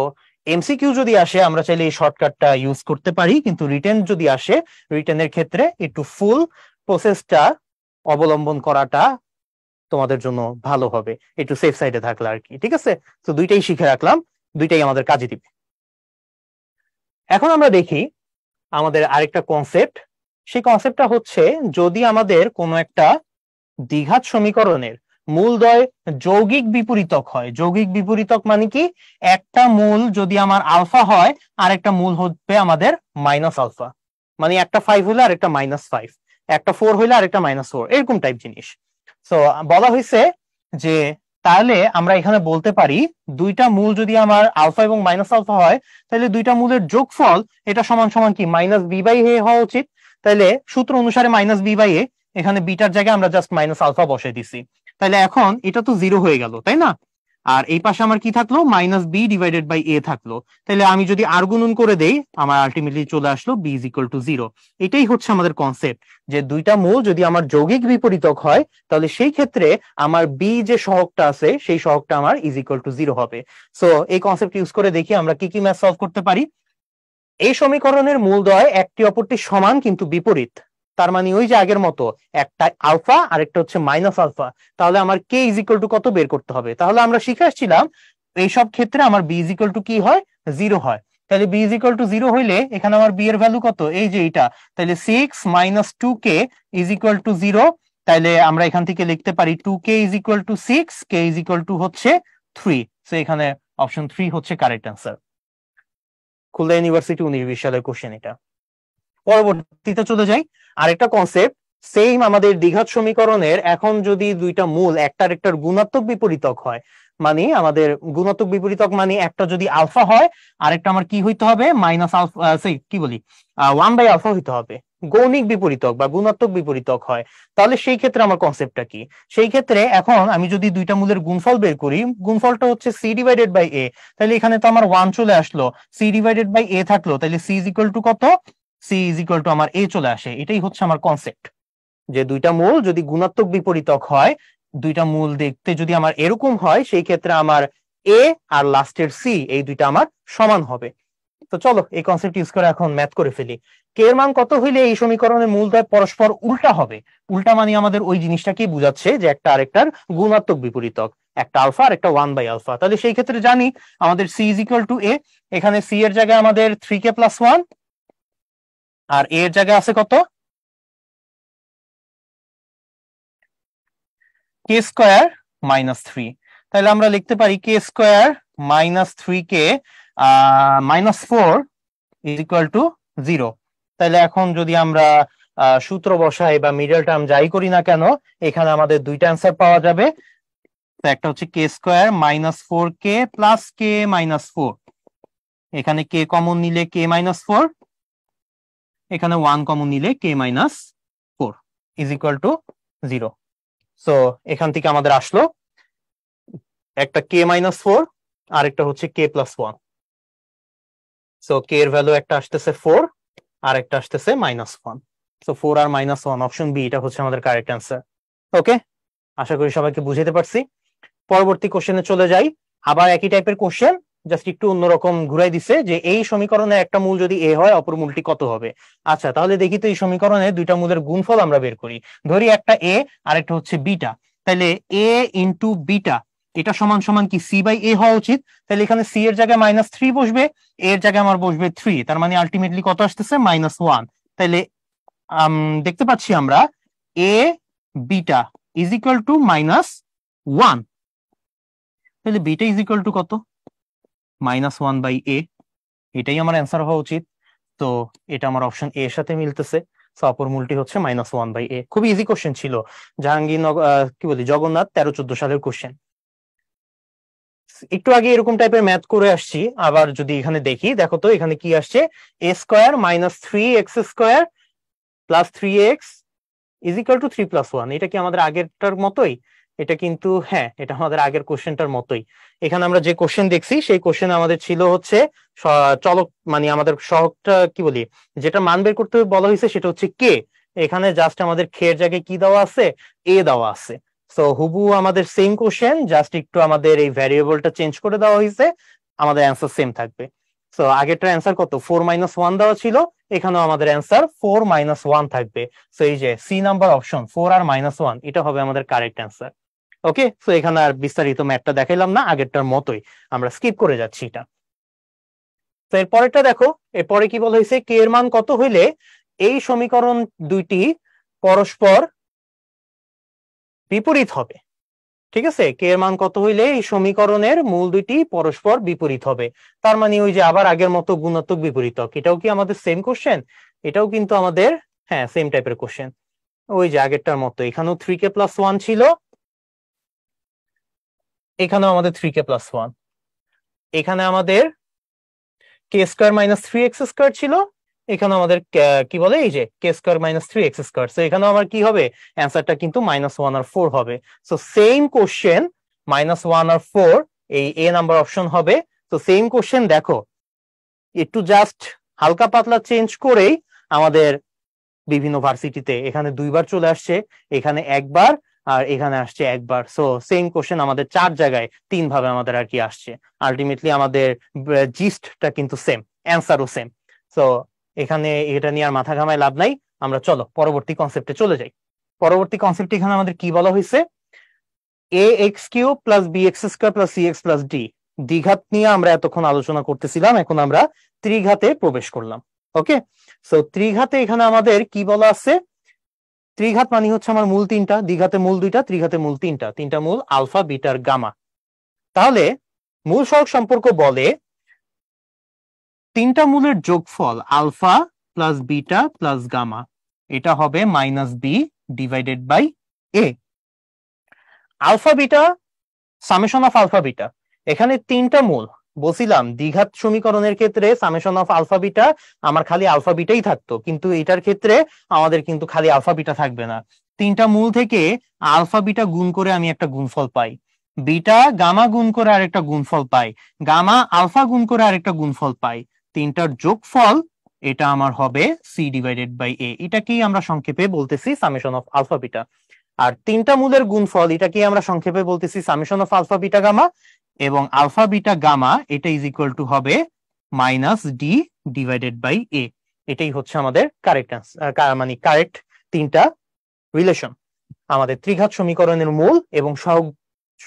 এমসিকিউ যদি আসে, আমরা চাইলে এই শর্টকাটটা ইউজ করতে পারি, কিন্তু রিটেন যদি আসে, রিটেনের ক্ষেত্রে একটু ফুল প্রসেসটা অবলম্বন করাটা তোমাদের জন্য ভালো হবে, একটু সেফ সাইডে থাকলে আর কি। ঠিক আছে, তো দুইটাই শিখে রাখলাম, দুইটাই আমাদের কাজে দিবে। এখন আমরা দেখি আমাদের আরেকটা কনসেপ্ট। সেই কনসেপ্টটা হচ্ছে, যদি আমাদের কোনো একটা দ্বিঘাত সমীকরণের মূলদ্বয় যৌগিক বিপরীতক হয়। যৌগিক বিপরীতক মানে কি? একটা মূল যদি আমার আলফা হয়, আর একটা মূল হবে আমাদের মাইনাস আলফা, মানে একটা 5 হইলে আর একটা -5, একটা 4 হইলে আর একটা -4, এরকম টাইপ জিনিস। তো বলা হয়েছে যে তাহলে আমরা এখানে বলতে পারি, দুইটা মূল যদি আমার আলফা এবং মাইনাস আলফা হয়, তাহলে দুইটা মূলের যোগফল এটা সমান সমান কি মাইনাস বি বাই এ হওয়া উচিত। তাহলে সূত্র অনুসারে মাইনাস বি বাই এ, এখানে বিটার জায়গায় আমরা জাস্ট মাইনাস আলফা বসাই দিছি। তাহলে এখন এটা তো 0 হয়ে গেল, তাই না? আর এই পাশে আমার কি থাকলো? মাইনাস বি ডিভাইডেড বাই এ থাকলো। তাহলে আমি যদি আর গুণন করে দেই, আমার আলটিমেটলি চলে আসলো বি ইজ ইকুয়াল টু 0। এটাই হচ্ছে আমাদের কনসেপ্ট, যে দুইটা মূল যদি আমার যৌগিক বিপরীতক হয়, তাহলে সেই ক্ষেত্রে আমার বি যে সহগটা আছে, সেই সহগটা আমার ইজ ইকুয়াল টু 0 হবে। সো এই কনসেপ্ট ইউজ করে দেখি আমরা কি কি ম্যাথ সলভ করতে পারি। এই সমীকরণের মূলদ্বয় একটি অপরটি সমান কিন্তু বিপরীত। তার মানে ওই যে আগের মতো, একটা আলফা আর একটা হচ্ছে মাইনাস আলফা। তাহলে আমার কে ইজ ইকুয়াল টু কত বের করতে হবে? তাহলে আমরা শিখে আসছিলাম এইসব ক্ষেত্রে আমার বি ইজ ইকুয়াল টু কি হয়? 0 হয়। তাহলে বি ইজ ইকুয়াল টু 0 হইলে এখানে আমার বি এর ভ্যালু কত? এই যে এটা। তাহলে 6 minus 2k is equal to 0। তাহলে আমরা এখান থেকে লিখতে পারি 2k is equal two 6, k is equal to হচ্ছে 3। সো এখানে অপশন 3 হচ্ছে কারেক্ট অ্যান্সার। খুলনা ইউনিভার্সিটি 1920 সালের কোশ্চেন এটা। পরবর্তীতে চলে যাই, আরেকটা কনসেপ্ট সেম আমাদের দ্বিঘাত সমীকরণের। এখন যদি দুইটা মূল একটার একটার গুণাত্মক বিপরীতক হয়, মানে আমাদের গুণাত্মক বিপরীতক মানে একটা যদি আলফা হয়, আরেকটা আমার কি হইতে হবে? মাইনাস আলফা, কি বলি, 1/α হইতে হবে। গৌণিক বিপরীতক বা গুণাত্মক বিপরীতক হয়, তাহলে সেই ক্ষেত্রে আমার কনসেপ্টটা কি? সেই ক্ষেত্রে এখন আমি যদি দুইটা মূলের গুণফল বের করি, গুণফলটা হচ্ছে সি ডিভাইডেড বাই এ। তাহলে এখানে তো আমার 1 চলে আসলো, সি ডিভাইডেড বাই এ থাকলো, তাহলে সি ইজ ইকুয়াল টু কত? সি ইজ ইকুয়াল টু আমার এ চলে আসে। এটাই হচ্ছে আমার কনসেপ্ট, যে দুইটা মূল যদি গুণাত্মক বিপরীতক হয়, দুইটা মূল দেখতে যদি আমার এরকম হয়, সেই ক্ষেত্রে আমার এ আর লাস্টের সি এই দুইটা আমার সমান হবে। তো চলো এই কনসেপ্ট ইউজ করে এখন ম্যাথ করে ফেলি। কে এর মান কত হইলে এই সমীকরণের মূলদ্বয় পরস্পর উল্টা হবে? উল্টা মানে আমাদের ওই জিনিসটাকে বোঝাচ্ছে যে একটা আরেকটার গুণাত্মক বিপরীতক, একটা আলফা আর একটা 1/α। তাহলে সেই ক্ষেত্রে জানি আমাদের সি ইজ ইকুয়াল টু এ। এখানে সি এর জায়গায় আমাদের 3k প্লাস 1, আর এর জায়গায় আছে কত? K square minus three. তাহলে আমরা লিখতে পারি K square minus three K minus four is equal to zero. তাহলে এখন যদি আমরা সূত্র বসাই বা মিডল টার্ম যাই করি না কেন, এখানে আমাদের দুইটা অ্যান্সার পাওয়া যাবে। একটা হচ্ছে K square minus four K plus K minus four, এখানে কে কমন নিলে কে মাইনাস ফোর, এখানে ওয়ান কমন নিলে K minus four is equal to zero. So এখান থেকে আমাদের আসলো একটা কে মাইনাস ফোর আর একটা হচ্ছে কে প্লাস ওয়ান। সো কে এর ভ্যালু একটা আসতেছে ফোর আর একটা আসতেছে মাইনাস ওয়ান। সো ফোর আর মাইনাস ওয়ান, অপশন বি, এটা হচ্ছে আমাদের কারেক্ট অ্যান্সার। ওকে, আশা করি সবাইকে বুঝাতে পারছি। পরবর্তী কোশ্চেনে চলে যাই। আবার একই টাইপের কোশ্চেন, জাস্ট একটু অন্যরকম ঘুরাই দিছে যে এই সমীকরণের একটা মূল যদি এ হয় অপর মূলটি কত হবে। আচ্ছা, তাহলে দেখি তো এই সমীকরণে দুইটা মূলের গুণফল আমরা বের করি। ধরি একটা এ আর একটা হচ্ছে বিটা, তাহলে এ ইন্টু বিটা এটা সমান সমান কি সি বাই এ হওয়া উচিত। তাহলে এখানে সি এর জায়গায় মাইনাস থ্রি বসবে, এ এর জায়গায় আমার বসবে থ্রি, তার মানে আলটিমেটলি কত আসতেছে মাইনাস ওয়ান। তাহলে দেখতে পাচ্ছি আমরা A beta is equal to minus one. তাহলে বিটা ইজ ইকুয়াল টু কত, মাইনাস ওয়ান বাই এ, এটাই আমার অ্যান্সার হওয়া উচিত। তো এটা আমার অপশন এ এর সাথে মিলতেছে। সো অপর মূলটি হচ্ছে মাইনাস ওয়ান বাই এ। খুবই ইজি কোশ্চেন ছিল, জাহাঙ্গীরনগর কি বলি জগন্নাথ 13-14 সালের কোশ্চেন। একটু আগে এরকম টাইপের ম্যাথ করে আসছি, আবার যদি এখানে দেখি, দেখো তো এখানে কি আসছে, A square minus three X square plus three X is equal to three plus one. এটা কি আমাদের আগেরটার মতোই? এটা কিন্তু হ্যাঁ, এটা আমাদের আগের কোশ্চেনটার মতোই। এখানে আমরা যে কোশ্চেন দেখছি সেই কোশ্চেন আমাদের ছিল হচ্ছে চলক, মানে আমাদের সহগটা কি বলি, যেটা মান বের করতে বলা হয়েছে সেটা হচ্ছে কে। এখানে জাস্ট আমাদের খের জায়গায় কি দেওয়া আছে, এ দেওয়া আছে। সো হুবু আমাদের সেম কোশ্চেন, জাস্ট একটু আমাদের এই ভ্যারিয়েবলটা চেঞ্জ করে দেওয়া হয়েছে, আমাদের অ্যান্সার সেম থাকবে। সো আগেরটার অ্যান্সার কত, ফোর মাইনাস ওয়ান দেওয়া ছিল, এখানেও আমাদের অ্যান্সার ফোর মাইনাস ওয়ান থাকবে। সো এই যে সি নাম্বার অপশন ফোর আর মাইনাস ওয়ান, এটা হবে আমাদের কারেক্ট অ্যান্সার। ওকে, সো এখানে আর বিস্তারিত ম্যাথটা দেখাইলাম না, আগেরটার মতোই আমরা স্কিপ করে যাচ্ছি এটা। তো এরপরেরটা দেখো, এরপরে কি বলা হয়েছে, কে এর মান কত হইলে এই সমীকরণ দুইটি পরস্পর বিপরীত হবে। ঠিক আছে, কে এর মান কত হইলে এই সমীকরণের মূল দুইটি পরস্পর বিপরীত হবে। তার মানে ওই যে আবার আগের মতো গুণাত্মক বিপরীতক, এটাও কি আমাদের সেম কোশ্চেন? এটাও কিন্তু আমাদের হ্যাঁ সেম টাইপের কোশ্চেন, ওই যে আগেরটার মতো। এখানেও থ্রি কে প্লাস ওয়ান ছিল, এখানেও আমাদের থ্রি কে প্লাস ওয়ান, এখানে আমাদের K square minus three X square ছিল, এখানে আমাদের কি বলে এই যে K square minus three X square. So এখানেও আমার কি হবে, অ্যান্সারটা কিন্তু মাইনাস ওয়ান আর ফোর হবে। So same question, minus one আর ফোর, এই এ নাম্বার অপশন হবে। তো সেম কোশ্চেন দেখো, একটু জাস্ট হালকা পাতলা চেঞ্জ করেই আমাদের বিভিন্ন ভার্সিটিতে এখানে দুইবার চলে আসছে, এখানে একবার আর এখানে আসছে একবার। সো সেম কোশ্চেন আমাদের চার জায়গায় তিন ভাবে আমাদের আর কি আসছে। আলটিমেটলি আমাদের জিস্টটা কিন্তু সেম, অ্যান্সারও সেম। সো এখানে এটা নিয়ে আর মাথা ঘামায় লাভ নাই, আমরা চলো পরবর্তী কনসেপ্টে চলে যাই। পরবর্তী কনসেপ্ট এখানে আমাদের কি বলা হয়েছে, a x cube plus B x square plus c x plus d. দ্বিঘাত নিয়ে আমরা এতক্ষণ আলোচনা করতেছিলাম, এখন আমরা ত্রিঘাতে প্রবেশ করলাম। ওকে, সো ত্রিঘাতে এখানে আমাদের কি বলা আছে, ত্রিঘাত মানে হচ্ছে আমার মূল তিনটা, দ্বিঘাতে মূল দুইটা, ত্রিঘাতে মূল তিনটা, তিনটা মূল আলফা বিটার গামা। তাহলে মূল সহগ সম্পর্ক বলে তিনটা মূলের যোগফল alpha plus beta plus gamma, এটা হবে minus B divided by A. Alpha beta, summation of alpha beta, এখানে তিনটা মূল বলছিলাম। দ্বিঘাত সমীকরণের ক্ষেত্রে সামেশন অফ আলফা বিটা আমার খালি আলফা বিটাই থাকতো, কিন্তু এটার ক্ষেত্রে আমাদের কিন্তু খালি আলফা বিটা থাকবে না। তিনটা মূল থেকে আলফা বিটা গুণ করে আমি একটা গুণফল পাই, বিটা গামা গুণ করে আরেকটা গুণফল পাই, গামা আলফা গুণ করে আরেকটা গুণফল পাই। তিনটার যোগফল এটা আমার হবে সি ডিভাইডেড বাই এ, এটাকেই আমরা সংক্ষেপে বলতেছি সামেশন অফ আলফা বিটা। আর তিনটা মূলের গুণফল এটাকে আমরা সংক্ষেপে বলতেছি summation of alpha beta gamma, এবং আলফা বিটা গামা এটা ইজ ইকুয়াল টু হবে minus D divided by A. এটাই হচ্ছে আমাদের কারেক্ট আনসার, মানে কারেক্ট তিনটা রিলেশন আমাদের ত্রিঘাত সমীকরণের মূল এবং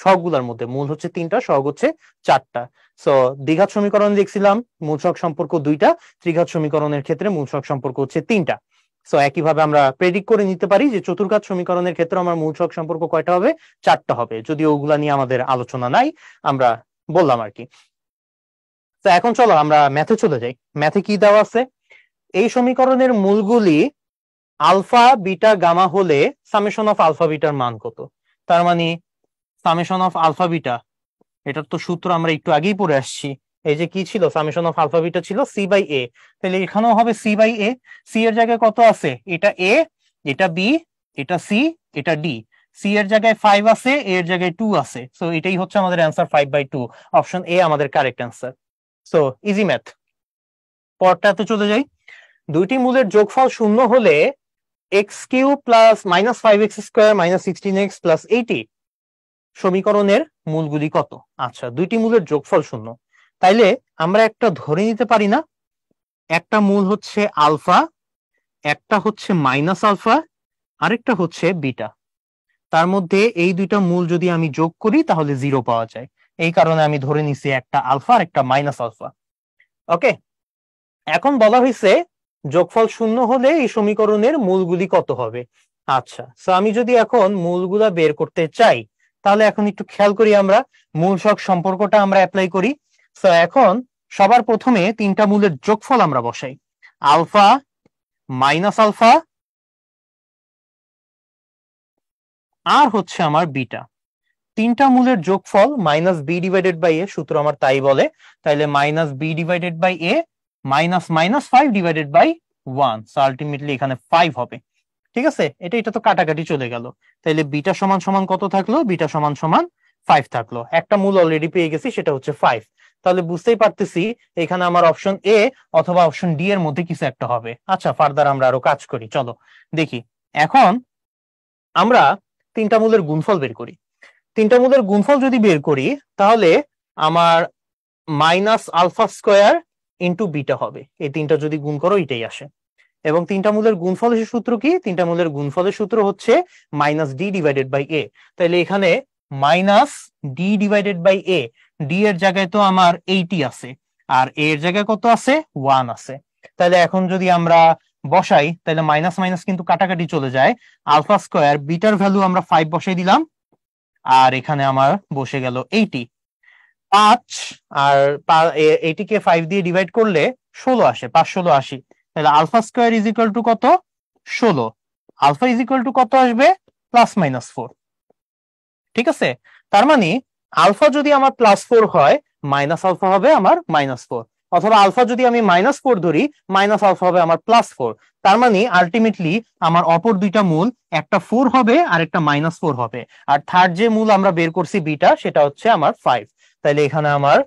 সহগগুলোর মধ্যে। মূল হচ্ছে তিনটা, সহগ হচ্ছে চারটা। সো দ্বিঘাত সমীকরণ দেখছিলাম মূল সহগ সম্পর্ক দুইটা, ত্রিঘাত সমীকরণের ক্ষেত্রে মূল সহগ সম্পর্ক হচ্ছে তিনটা। সো একইভাবে আমরা প্রেডিক্ট করে নিতে পারি যে চতুর্ঘাত সমীকরণের ক্ষেত্রে আমার মূল সহগ সম্পর্ক কয়টা হবে, 4টা হবে, যদিও ওগুলা নিয়ে আমাদের আলোচনা নাই, আমরা বললাম আর কি। তো এখন চলো আমরা ম্যাথে চলে যাই। ম্যাথে কি দেওয়া আছে, এই সমীকরণের মূলগুলি আলফা বিটা গামা হলে সামেশন অফ আলফা বিটার মান কত। তার মানে সামেশন অফ আলফা বিটা, এটার তো সূত্র আমরা একটু আগেই পড়ে আসছি। এই যে কি ছিল, সামেশন অফ আলফা বিটা ছিল সি বাই এ, তাহলে এখানেও হবে সি বাই এ। সি এর জায়গায় কত আছে, এটা এ, এটা বি, এটা সি, এটা ডি। সি এর জায়গায় 5 আছে, এ এর জায়গায় 2 আছে, সো এটাই হচ্ছে আমাদের অ্যান্সার 5/2। অপশন এ আমাদের correct answer. So easy math. পরটাতে চলে যাই। দুইটি মূলের যোগফল শূন্য হলে x Q plus -5x² -16x plus 80 সমীকরণের মূলগুলি কত। আচ্ছা, দুইটি মূলের যোগফল শূন্য, তাইলে আমরা একটা ধরে নিতে পারি না, একটা মূল হচ্ছে আলফা, একটা হচ্ছে মাইনাস আলফা, আরেকটা হচ্ছে বিটা। তার মধ্যে এই দুইটা মূল যদি আমি যোগ করি তাহলে 0 পাওয়া যায়, এই কারণে আমি ধরে নিছি একটা আলফা আর একটা মাইনাস আলফা। ওকে, এখন বলা হয়েছে যোগফল শূন্য হলে এই সমীকরণের মূলগুলি কত হবে। আচ্ছা, সো আমি যদি এখন মূলগুলা বের করতে চাই, তাহলে এখন একটু খেয়াল করি, আমরা মূল সহগ সম্পর্কটা আমরা অ্যাপ্লাই করি। সো এখন সবার প্রথমে তিনটা মূলের যোগফল আমরা বসাই, আলফা মাইনাস আলফা আর হচ্ছে আমার বিটা। তিনটা মূলের যোগফল -b/a, সূত্র আমার তাই বলে, তাইলে -b/a -5/1, সো আলটিমেটলি এখানে 5 হবে। ঠিক আছে, এটা তো কাটাকাটি চলে গেল, তাইলে বিটা সমান সমান কত থাকলো, বিটা সমান সমান 5 থাকলো। একটা মূল অলরেডি পেয়ে গেছি, সেটা হচ্ছে 5। তাহলে বুঝতেই পারতেছি এখানে আমার অপশন এ অথবা অপশন ডি এর মধ্যে কিছু একটা হবে। আচ্ছা, ফার্দার আমরা আরো কাজ করি, চলো দেখি। এখন আমরা তিনটা মূলের গুণফল বের করি। তিনটা মূলের গুণফল যদি বের করি, তাহলে আমার -α² ইন্টু বিটা হবে। এই তিনটা যদি গুণ করো এটাই আসে। এবং তিনটা মূলের গুণফলের সূত্র কি, তিনটা মূলের গুণফলের সূত্র হচ্ছে -d/a। তাহলে এখানে -d/a, ডি এর জায়গায় তো আমার 80 আছে, আর এ এর জায়গায় কত আছে, 1 আছে। তাহলে এখন যদি আমরা বসাই, তাহলে মাইনাস মাইনাস কিন্তু কাটাকাটি চলে যায়, α², বিটার ভ্যালু আমরা 5 বসাই দিলাম, আর এখানে আমার বসে গেল 80। 5 আর 80 কে 5 দিয়ে ডিভাইড করলে 16 আসে, 5×16 80। তাহলে α² ইজ ইকুয়াল টু কত, 16। আলফা ইজ ইকুয়াল টু কত আসবে, +-4। ঠিক আছে, তার মানে আলফা যদি আমার +4 হয়, মাইনাস আলফা হবে আমার -4, অথবা আলফা যদি আমি -4 ধরি, মাইনাস আলফা হবে আমার +4। তার মানে আলটিমেটলি আমার অপর দুইটা মূল, একটা 4 হবে আর একটা -4 হবে, আর থার্ড যে মূল আমরা বের করছি বিটা, সেটা হচ্ছে আমার 5। তাইলে এখানে আমার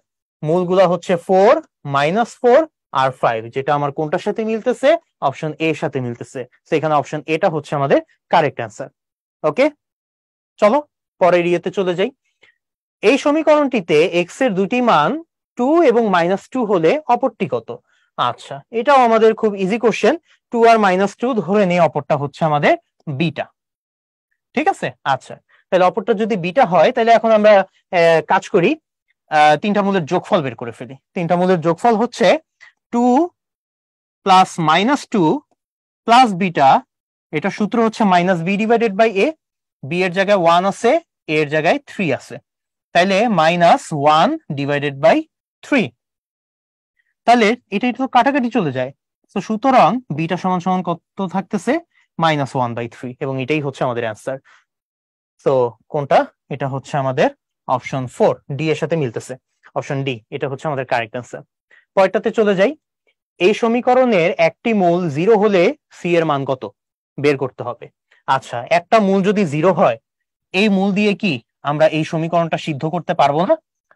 মূলগুলা হচ্ছে 4, -4 আর 5, যেটা আমার কোনটার সাথে মিলতেছে, অপশন এর সাথে মিলতেছে। সেখানে অপশন এটা হচ্ছে আমাদের কারেক্ট অ্যান্সার। ওকে, চলো পরের ইয়েতে চলে যাই। এই সমীকরণটিতে এক্স এর দুটি মান 2 এবং -2 হলে অপরটি কত। আচ্ছা, এটাও আমাদের খুব ইজি কোশ্চেন। 2 আর -2 ধরে নিয়ে অপরটা হচ্ছে আমাদের বিটা। ঠিক আছে, আচ্ছা, তাহলে অপরটা যদি বিটা হয়, তাহলে এখন আমরা কাজ করি, তিনটা মূলের যোগফল বের করে ফেলি। তিনটা মূলের যোগফল হচ্ছে 2 প্লাস -2 প্লাস বিটা, এটা সূত্র হচ্ছে -b/a। বি এর জায়গায় 1 আছে, এ এর জায়গায় 3 আছে, তাইলে -1/3। তাহলে এটা তো কাটাকাটি চলে যায়, তো সুতরাং বিটা সমান সমান কত থাকতেছে, -1/3, এবং এটাই হচ্ছে আমাদের অ্যান্সার। তো কোনটা, এটা হচ্ছে আমাদের অপশন 4, ডি এর সাথে মিলতেছে, অপশন ডি, এটা হচ্ছে আমাদের কারেক্ট অ্যান্সার। পরেরটাতে চলে যাই। এই সমীকরণের একটি মূল 0 হলে সি এর মান কত বের করতে হবে। আচ্ছা, একটা মূল যদি 0 হয়, এই মূল দিয়ে কি আমরা এই সমীকরণটা সিদ্ধ করতে পারবো না?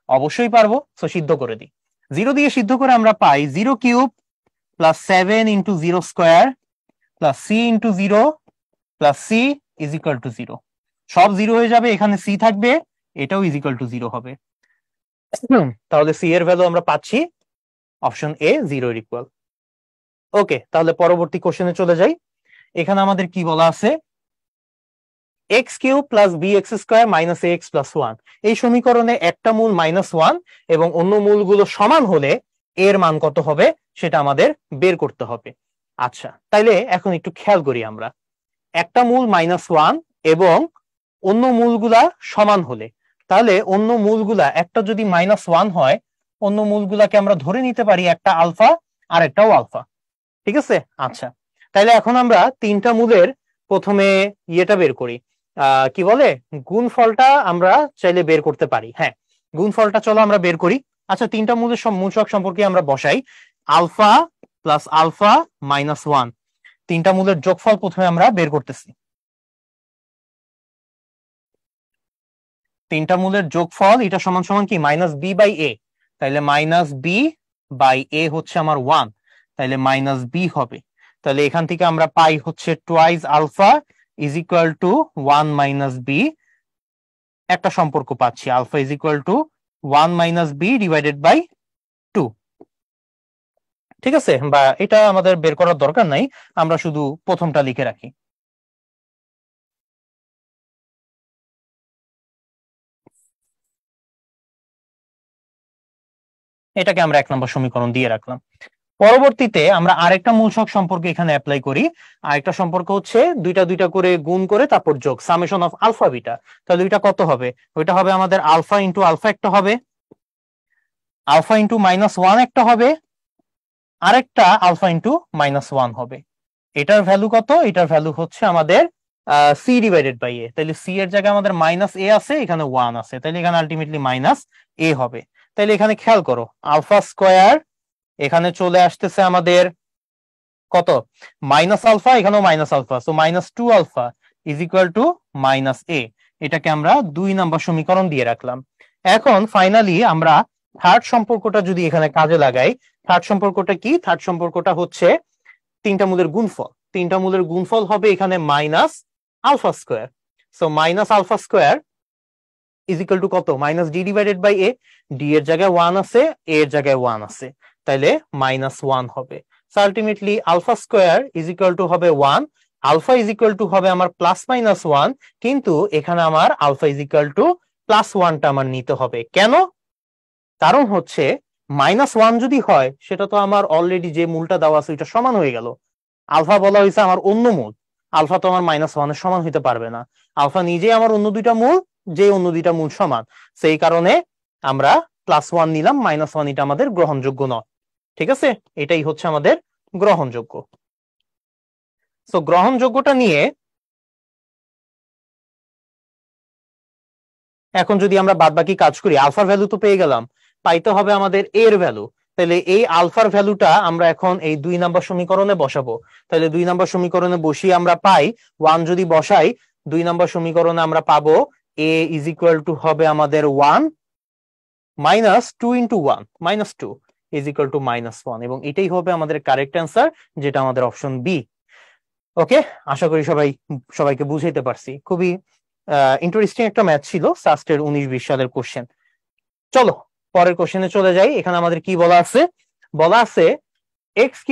অবশ্যই পারবো, তো সিদ্ধ করে দিই। 0 দিয়ে সিদ্ধ করে আমরা পাই 0³ plus 7 × 0² plus c × 0 plus c is equal to 0। সব 0 হয়ে যাবে, এখানে c থাকবে, এটাও ইজ ইকুয়াল টু 0 হবে। তাহলে c এর ভ্যালু আমরা পাচ্ছি অপশন এ, 0 এর ইকুয়াল। ওকে, তাহলে পরবর্তী কোশ্চেনে চলে যাই। এখানে আমাদের কি বলা আছে, x³ plus bx² minus ax plus 1, এই সমীকরণে একটা মূল -1 এবং অন্য মূলগুলো সমান হলে এর মান কত হবে সেটা আমাদের বের করতে হবে। আচ্ছা, তাইলে এখন একটু খেয়াল করি আমরা, একটা মূল -1 এবং অন্য মূলগুলা সমান হলে, তাহলে অন্য মূলগুলা একটা যদি -1 হয়, অন্য মূলগুলাকে আমরা ধরে নিতে পারি একটা আলফা আর একটাও আলফা। ঠিক আছে? আচ্ছা, তাইলে এখন আমরা তিনটা মূলের প্রথমে ইয়েটা বের করি, কি বলে, গুণফলটা আমরা চাইলে বের করতে পারি। হ্যাঁ, গুণফলটা চলো আমরা বের করি। আচ্ছা, তিনটা মূলের মূলসূচক সম্পর্কে আমরা বসাই, আলফা প্লাস আলফা -1, তিনটা মূলের যোগফল প্রথমে আমরা বের করতেছি। তিনটা মূলের যোগফল এটা সমান সমান কি -b/a, তাইলে -b/a হচ্ছে আমার 1, তাইলে -b হবে। তাহলে এখান থেকে আমরা পাই হচ্ছে twice alpha is equal to 1 - b, একটা সম্পর্ক পাচ্ছি, alpha is equal to 1 - b divided by 2। ঠিক আছে, বা এটা আমাদের বের করার দরকার নাই, আমরা শুধু প্রথমটা লিখে রাখি। এটাকে আমরা 1 নম্বর সমীকরণ দিয়ে রাখলাম। পরবর্তীতে আমরা আরেকটা মূলসূচক সম্পর্কে এখানে অ্যাপ্লাই করি। আরেকটা সম্পর্ক হচ্ছে দুইটা দুইটা করে গুণ করে তারপর যোগ, সামেশন অফ আলফা বিটা। তাহলে ওইটা কত হবে? ওইটা হবে আমাদের আলফা ইন্টু আলফা একটা হবে, আলফা ইন্টু -1 একটা হবে, আরেকটা আলফা ইন্টু -1 হবে। এটার ভ্যালু কত? এটার ভ্যালু হচ্ছে আমাদের সি ডিভাইডেড বাই এ। তাহলে সি এর জায়গায় আমাদের -a আছে, এখানে 1 আছে, তাহলে এখানে আলটিমেটলি -a হবে। তাহলে এখানে খেয়াল করো, আলফা স্কোয়ার এখানে চলে আসতেছে আমাদের কত, মাইনাস আলফা, এখানেও minus alpha, so -2 alpha is equal to -a। এটাকে আমরা 2 নম্বর সমীকরণ দিয়ে রাখলাম। এখন ফাইনালি আমরা থার্ড সম্পর্কটা যদি এখানে কাজে লাগাই, থার্ড সম্পর্কটা কি? থার্ড সম্পর্কটা হচ্ছে তিনটা মূলের গুণফল। তিনটা মূলের গুণফল হবে এখানে minus alpha square, so minus alpha square is equal to কত, -d divided by a। D এর জায়গায় 1 আছে, a এর জায়গায় 1 আছে, তাইলে -1 হবে। Ultimately alpha square is equal to হবে 1, আলফা ইজ ইকুয়াল টু হবে আমার +-1, কিন্তু এখানে আমার আলফা ইজ ইকুয়াল টু +1টা আমার নিতে হবে। কেন? কারণ হচ্ছে -1 যদি হয়, সেটা তো আমার অলরেডি যে মূলটা দেওয়া আছে ওইটা সমান হয়ে গেল। আলফা বলা হয়েছে আমার অন্য মূল, আলফা তো আমার -1 এর সমান হইতে পারবে না। আলফা নিজেই আমার অন্য দুইটা মূল, যে অন্য দুইটা মূল সমান, সেই কারণে আমরা +1 নিলাম, -1 এটা আমাদের গ্রহণযোগ্য নয়। ঠিক আছে, এটাই হচ্ছে আমাদের গ্রহণযোগ্য। তো গ্রহণযোগ্যটা নিয়ে এখন যদি আমরা বাদবাকি কাজ করি, আলফার ভ্যালু তো পেয়ে গেলাম, পাইতে হবে আমাদের এর ভ্যালু। তাহলে এই আলফার ভ্যালুটা আমরা এখন এই 2 নম্বর সমীকরণে বসাবো। তাহলে 2 নম্বর সমীকরণে বসিয়ে আমরা পাই 1, যদি বসাই 2 নম্বর সমীকরণে আমরা পাবো a ইজ ইকুয়াল টু হবে আমাদের 1 -2 ইন্টু 1 -2 ইজ ইকুয়াল টু -1, এবং এটাই হবে আমাদের কারেক্ট অ্যান্সার, যেটা আমাদের অপশন বি। ওকে, আশা করি সবাইকে বুঝাইতে পারছি। খুবই ইন্টারেস্টিং একটা ম্যাথ ছিল, সাস্টের 19-20 সালের কোশ্চেন। চলো পরের কোশ্চেনে চলে যাই। এখানে আমাদের কি বলা আছে? বলা আছে x³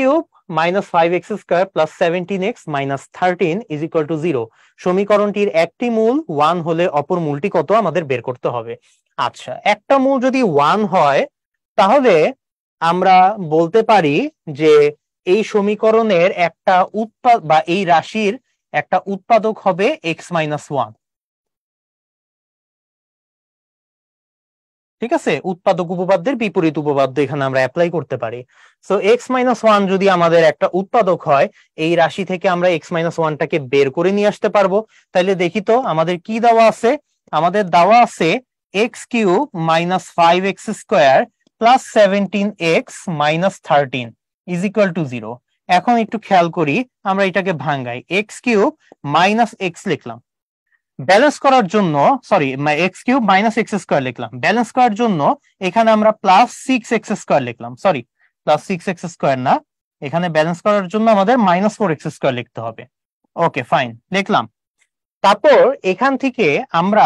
-5x² + 17x - 13 is equal to 0। সমীকরণটির একটি মূল 1 হলে অপর মূলটি কত আমাদের বের করতে হবে। আচ্ছা, একটা মূল যদি 1 হয়, তাহলে আমরা বলতে পারি যে এই সমীকরণের একটা বা এই রাশির একটা উৎপাদক হবে x-1। ঠিক আছে, উৎপাদক উপপাদ্যের বিপরীত উপপাদ্য এখানে আমরা অ্যাপ্লাই করতে পারি। সো x-1 যদি আমাদের একটা উৎপাদক হয়, এই রাশি থেকে আমরা x-1টাকে বের করে নিয়ে আসতে পারবো। তাহলে দেখি তো আমাদের কি দেওয়া আছে। আমাদের দেওয়া আছে x³ -5x² + 17x - 13 is equal to 0। এখন একটু খেয়াল করি, আমরা এটাকে ভাঙ্গাই, x³ - x লিখলাম, ব্যালেন্স করার জন্য, সরি, x³ -x² লিখলাম, ব্যালেন্স করার জন্য এখানে আমরা +6x² লিখলাম, সরি, +6x² না, এখানে ব্যালেন্স করার জন্য আমাদের -4x² লিখতে হবে। ওকে ফাইন, লিখলাম। তারপর এখান থেকে আমরা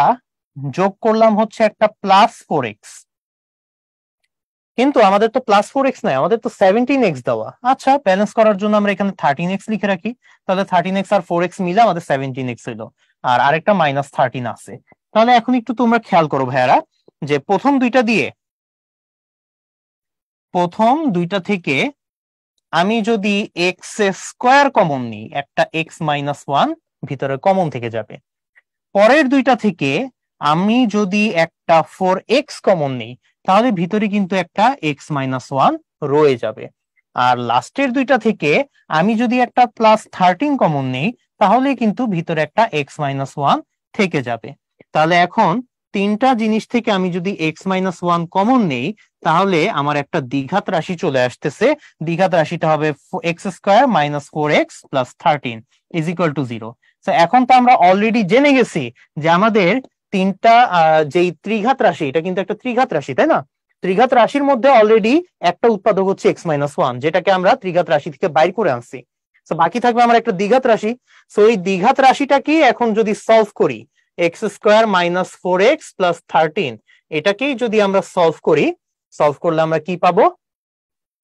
যোগ করলাম হচ্ছে একটা +4x, কিন্তু আমাদের তো +4x নাই, আমাদের তো 17x দেওয়া। আচ্ছা, ব্যালেন্স করার জন্য আমরা এখানে 13x লিখে রাখি, তাহলে 13x আর 4x মিলে আমাদের 17x হইলো, আর আরেকটা -13 আছে। তাহলে এখন একটু তোমরা খেয়াল করো ভাইয়ারা, যে প্রথম দুইটা থেকে আমি যদি এক্স স্কোয়ার কমন নিই, একটা এক্স মাইনাস ওয়ান ভিতরে কমন থেকে যাবে। পরের দুইটা থেকে আমি যদি একটা 4x কমন নিই, তাহলে ভিতরে কিন্তু একটা এক্স মাইনাস ওয়ান রয়ে যাবে। আর লাস্টের দুইটা থেকে আমি যদি একটা +13 কমন নিই, তাহলে কিন্তু ভিতরে একটা এক্স মাইনাস ওয়ান থেকে যাবে। তাহলে এখন তিনটা জিনিস থেকে আমি যদি এক্স মাইনাস ওয়ান কমন নেই, তাহলে আমার একটা দ্বিঘাত রাশি চলে আসতেছে। দ্বিঘাত রাশিটা হবে x square minus 4x plus 13 is equal to 0। এখন তো আমরা অলরেডি জেনে গেছি যে আমাদের তিনটা যেই ত্রিঘাত রাশি, এটা কিন্তু একটা ত্রিঘাত রাশি, তাই না? ত্রিঘাত রাশির মধ্যে অলরেডি একটা উৎপাদক হচ্ছে এক্স মাইনাস ওয়ান, যেটাকে আমরা ত্রিঘাত রাশি থেকে বাইর করে আনছি। তো বাকি থাকবে আমার একটা দ্বিঘাত রাশি। সো এই দ্বিঘাত রাশিটা কি এখন যদি সলভ করি, x square minus 4x plus 13, এটাকেই যদি আমরা সলভ করি, সলভ করলে আমরা কি পাবো?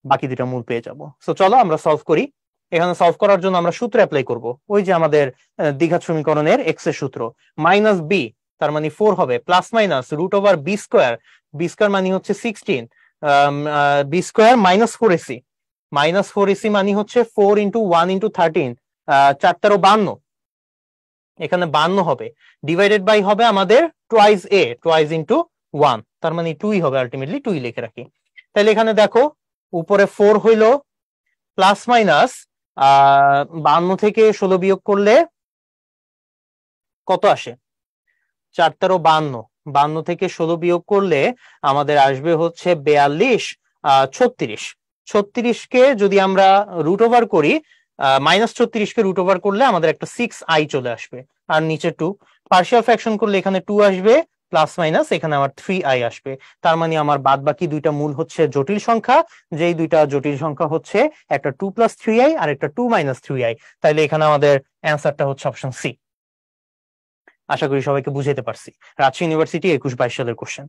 বাকি দুটা মূল পেয়ে যাব। সো চলো আমরা সলভ করি। এখানে সলভ করার জন্য আমরা সূত্র অ্যাপ্লাই করব, ওই যে আমাদের দ্বিঘাত সমীকরণের এক্স এর সূত্র, মাইনাস বি তার মানে 4 হবে, plus minus root over B square, B square মানে হচ্ছে 16, B square minus 4ac, minus 4ac মানে হচ্ছে 4 ইন্টু 1 ইন্টু 13, 4 13 52, এখানে 52 হবে, ডিভাইডেড বাই হবে আমাদের টুয়াইস এ, টুয়াইস ইন্টু 1, তার মানে 2 হবে, আলটিমেটলি 2 লিখে রাখি। তাহলে এখানে দেখো উপরে 4 হইলো, প্লাস মাইনাস 52 থেকে 16 বিয়োগ করলে কত আসে? 4 13 52, 52 থেকে 16 বিয়োগ করলে আমাদের আসবে হচ্ছে 42, 36, 36 কে যদি আমরা রুট ওভার করি, মাইনাস 36 কে রুট ওভার করলে আমাদের একটা 6i চলে আসবে, আর নিচে 2, পার্শিয়াল ফ্র্যাকশন করলে এখানে 2 আসবে, প্লাস মাইনাস এখানে আমার 3i আসবে। তার মানে আমার বাদ বাকি দুইটা মূল হচ্ছে জটিল সংখ্যা, যেই দুইটা জটিল সংখ্যা হচ্ছে একটা 2 প্লাস 3i আর একটা 2 মাইনাস 3i। তাইলে এখানে আমাদের অ্যান্সারটা হচ্ছে অপশন সি। আশা করি সবাইকে বুঝাইতে পারছি। রাজশাহী ইউনিভার্সিটি 21-22 সালের কোশ্চেন।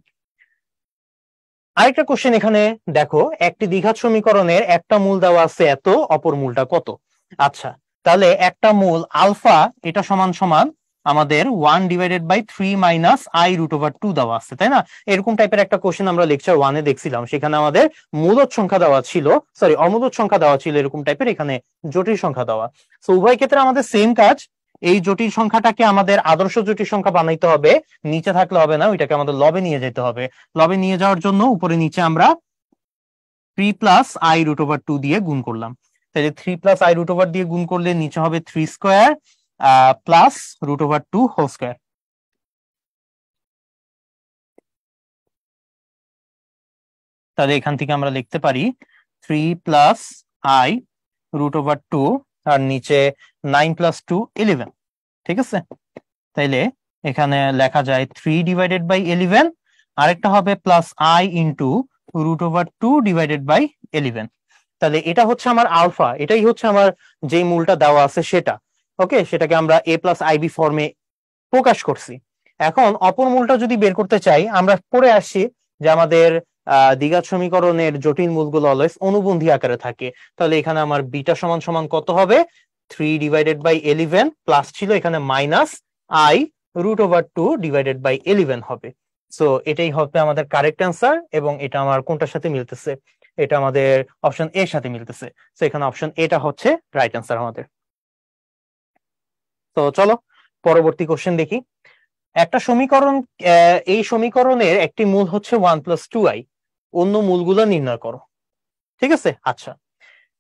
আরেকটা কোশ্চেন এখানে দেখো, একটি দ্বিঘাত সমীকরণের একটা মূল দেওয়া আছে এত, অপর মূলটা কত? আচ্ছা, তাহলে একটা মূল আলফা, এটা সমান সমান আমাদের 1 divided by 3 minus i root over 2 দেওয়া আছে, তাই না? এরকম টাইপের একটা কোশ্চেন আমরা লেকচার 1 এ দেখছিলাম, সেখানে আমাদের মূলদ সংখ্যা দেওয়া ছিল, সরি অমূলদ সংখ্যা দেওয়া ছিল এরকম টাইপের, এখানে জটিল সংখ্যা দেওয়া। সো উভয় ক্ষেত্রে আমাদের সেম কাজ, এই জটিল সংখ্যাটাকে আমাদের আদর্শ জটিল সংখ্যা বানাইতে হবে, নিচে থাকলে হবে না, ওইটাকে আমাদের লবে নিয়ে যেতে হবে। লবে নিয়ে যাওয়ার জন্য উপরে নিচে আমরা 3 প্লাস i রুট ওভার 2 দিয়ে গুণ করলাম। তাহলে 3 প্লাস i রুট ওভার দিয়ে গুণ করলে নিচে হবে 3 square plus root over 2 whole square. তাহলে এখান থেকে আমরা লিখতে পারি 3 প্লাস i রুট ওভার 2, আর নিচে 9 প্লাস 2 11, ঠিক আছে? তাইলে এখানে লেখা যায় 3 ডিভাইডেড বাই 11, আরেকটা হবে plus i into root over 2 divided by 11। তাহলে এটা হচ্ছে আমার আলফা, এটাই হচ্ছে আমার যে মূলটা দেওয়া আছে সেটা। ওকে, সেটাকে আমরা a প্লাস আইবি ফর্মে প্রকাশ করছি। এখন অপর মূলটা যদি বের করতে চাই, আমরা পড়ে আসছি যে আমাদের দ্বিঘাত সমীকরণের জটিল মূলগুলো অলওয়েজ অনুবন্ধী আকারে থাকে। তাহলে এখানে আমার বিটা সমান সমান কত হবে? 3 ডিভাইডেড বাই 11 প্লাস ছিল এখানে minus i root over 2 divided by 11 হবে। সো এটাই হবে আমাদের কারেক্ট অ্যান্সার, এবং এটা আমার কোনটার সাথে মিলতেছে? এটা আমাদের অপশন এর সাথে মিলতেছে। সো এখানে অপশন এটা হচ্ছে রাইট অ্যান্সার আমাদের। তো চলো পরবর্তী কোশ্চেন দেখি। একটা সমীকরণ, এই সমীকরণের একটি মূল হচ্ছে 1 প্লাস 2i, অন্য মূলগুলো নির্ণয় করো। ঠিক আছে, আচ্ছা,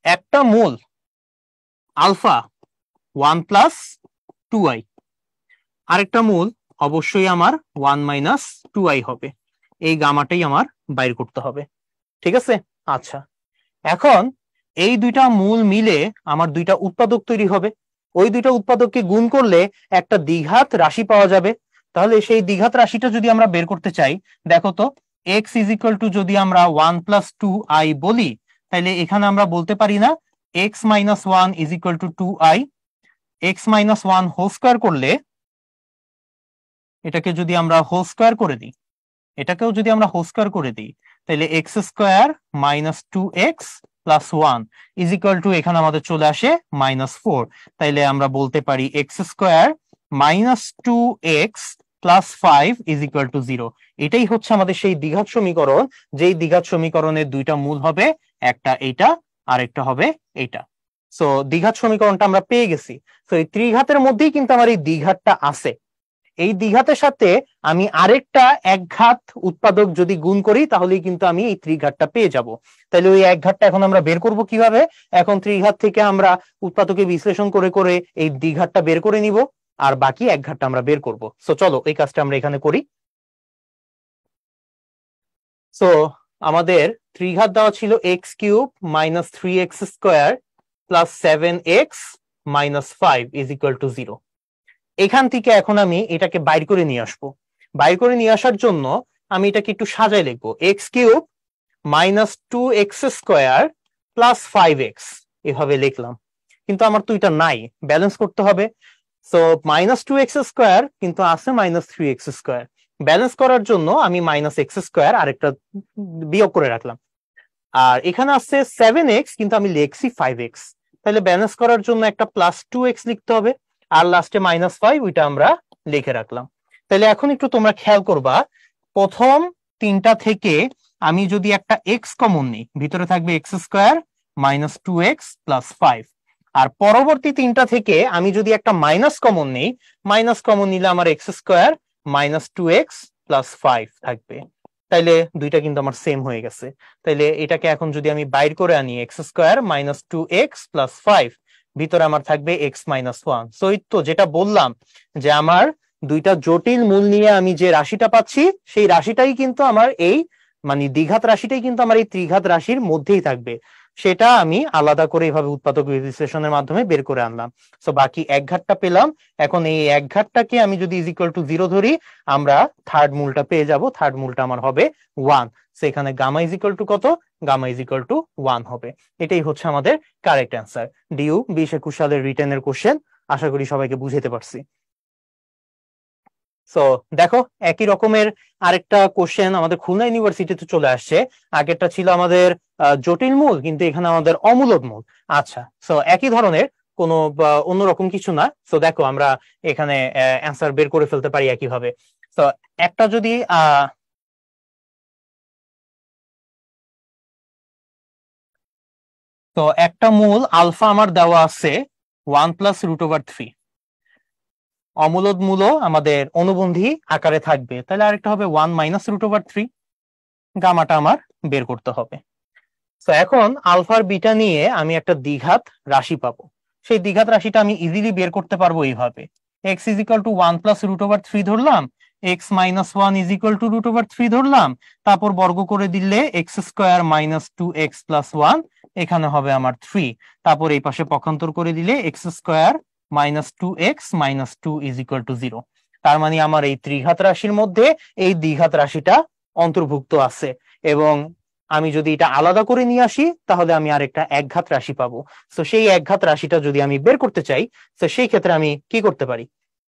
একটা মূল আলফা 1 প্লাস 2i, আরেকটা মূল অবশ্যই আমার 1 মাইনাস 2i হবে, এই গামাটাই আমার বাইর করতে হবে। ঠিক আছে, আচ্ছা, এখন এই দুইটা মূল মিলে আমার দুইটা উৎপাদক তৈরি হবে, ওই দুইটা উৎপাদককে গুণ করলে একটা দ্বিঘাত রাশি পাওয়া যাবে। তাহলে সেই দ্বিঘাত রাশিটা যদি আমরা বের করতে চাই, দেখো তো x ইজ ইকুয়াল টু যদি আমরা 1 প্লাস 2i বলি, তাহলে এখানে আমরা বলতে পারি না x minus 1 is equal to 2i, x minus 1 whole square করলে, এটাকে যদি আমরা হোল স্কোয়ার করে দিই, এটাকেও যদি আমরা হোল স্কোয়ার করে দিই, তাহলে x square minus 2x plus 1 is equal two, এখানে আমাদের চলে আসে -4। তাইলে আমরা বলতে পারি x square minus 2x plus 5 is equal to 0। এটাই হচ্ছে আমাদের সেই দ্বিঘাত সমীকরণ, যেই দ্বিঘাত সমীকরণের দুইটা মূল হবে, একটা এইটা আর একটা হবে এইটা। সো দ্বিঘাত সমীকরণটা আমরা পেয়ে গেছি। তো এই ত্রিঘাতের মধ্যেই কিন্তু আমার এই দ্বিঘাতটা আছে। এই দ্বিঘাতের সাথে আমি আরেকটা একঘাত উৎপাদক যদি গুণ করি তাহলেই কিন্তু আমি এই ত্রিঘাতটা পেয়ে যাব। তাহলে ওই একঘাতটা এখন আমরা বের করব কিভাবে? এখন ত্রিঘাত থেকে আমরা উৎপাদকে বিশ্লেষণ করে করে এই দ্বিঘাতটা বের করে নিব, আর বাকি একঘাতটা আমরা বের করব। সো চলো এই কাজটা আমরা এখানে করি। সো আমাদের ত্রিঘাত দেওয়া ছিল x cube minus 3x square plus 7x minus 5 is equal to 0। এখান থেকে এখন আমি এটাকে বাইর করে নিয়ে আসবো। বাইর করে নিয়ে আসার জন্য আমি এটাকে একটু সাজায় লিখবো, x cube minus 2x square plus 5x, এভাবে লিখলাম। কিন্তু আমার তো এটা নাই, ব্যালেন্স করতে হবে। সো মাইনাস 2x স্কোয়ার কিন্তু আছে মাইনাস 3x স্কোয়ার, ব্যালেন্স করার জন্য আমি মাইনাস এক্স স্কোয়ার আরেকটা বিয়োগ করে রাখলাম। আর এখানে আছে 7x কিন্তু আমি লিখছি 5x, তাহলে ব্যালেন্স করার জন্য একটা প্লাস 2x লিখতে হবে, আর লাস্টে মাইনাস 5 ওইটা আমরা লিখে রাখলাম। তাহলে এখন একটু তোমরা খেয়াল করবা, প্রথম তিনটা থেকে আমি যদি একটা x কমন নিই, ভিতরে থাকবে x square minus 2x plus 5, আর পরবর্তী তিনটা থেকে আমি যদি একটা মাইনাস কমন নিই, মাইনাস কমন নিলে আমার x square minus 2x plus 5 থাকবে। তাইলে দুইটা কিন্তু আমার সেম হয়ে গেছে। তাইলে এটাকে এখন যদি আমি বাইর করে আনি, x square minus 2x plus 5, ভিতরে আমার থাকবে x মাইনাস 1। সো এই তো যেটা বললাম যে আমার দুইটা জটিল মূল নিয়ে আমি যে রাশিটা পাচ্ছি, সেই রাশিটাই কিন্তু আমার এই মানে দ্বিঘাত রাশিটাই কিন্তু আমার এই ত্রিঘাত রাশির মধ্যেই থাকবে। সেটা আমি আলাদা করে এইভাবে উৎপাদক বিশ্লেষণের মাধ্যমে বের করে আনলাম। সো বাকি একঘাতটা পেলাম। এখন এই একঘাতটাকে আমি যদি ইজ ইকুয়াল টু 0 ধরি, আমরা থার্ড মূলটা পেয়ে যাব। থার্ড মূলটা আমার হবে 1। সো এখানে গামা ইজ ইকুয়াল টু কত? গামা ইজ ইকুয়াল টু 1 হবে। এটাই হচ্ছে আমাদের কারেক্ট অ্যান্সার। ডিউ 2021 সালের রিটেনের কোশ্চেন, আশা করি সবাইকে বুঝাতে পারছি। সো দেখো একই রকমের আরেকটা কোশ্চেন আমাদের খুলনা ইউনিভার্সিটিতে চলে আসছে। আগেরটা ছিল আমাদের জটিল মূল, কিন্তু এখানে আমাদের অমূলদ মূল। আচ্ছা, সো একই ধরনের কোনো অন্যরকম কিছু না। সো দেখো আমরা এখানে অ্যান্সার বের করে ফেলতে পারি একইভাবে। তো একটা যদি তো একটা মূল আলফা আমার দেওয়া আছে 1 প্লাস রুট ওভার 3, অমূলদ মূলও আমাদের অনুবন্ধী আকারে থাকবে, তাহলে আরেকটা হবে 1 মাইনাস রুট ওভার 3। গামাটা আমার বের করতে হবে। তো এখন আলফার বিটা নিয়ে আমি একটা দ্বিঘাত রাশি পাবো। সেই দ্বিঘাত রাশিটা আমি ইজিলি বের করতে পারবো এইভাবে, X is equal to 1 plus root over 3 ধরলাম, X minus 1 is equal to root over 3 ধরলাম, তারপর বর্গ করে দিলে x square minus 2x plus 1, এখানে হবে আমার 3। তারপর এই পাশে পক্ষান্তর করে দিলে x square minus 2x minus 2 is equal to 0। তার মানে আমার এই ত্রিঘাত রাশির মধ্যে এই দ্বিঘাত রাশিটা অন্তর্ভুক্ত আছে। এবং আমি যদি এটা আলাদা করে নিয়ে আসি তাহলে আমি আরেকটা একঘাত রাশি পাবো। তো সেই একঘাত রাশিটা যদি আমি বের করতে চাই, তো সেই ক্ষেত্রে আমি কি করতে পারি?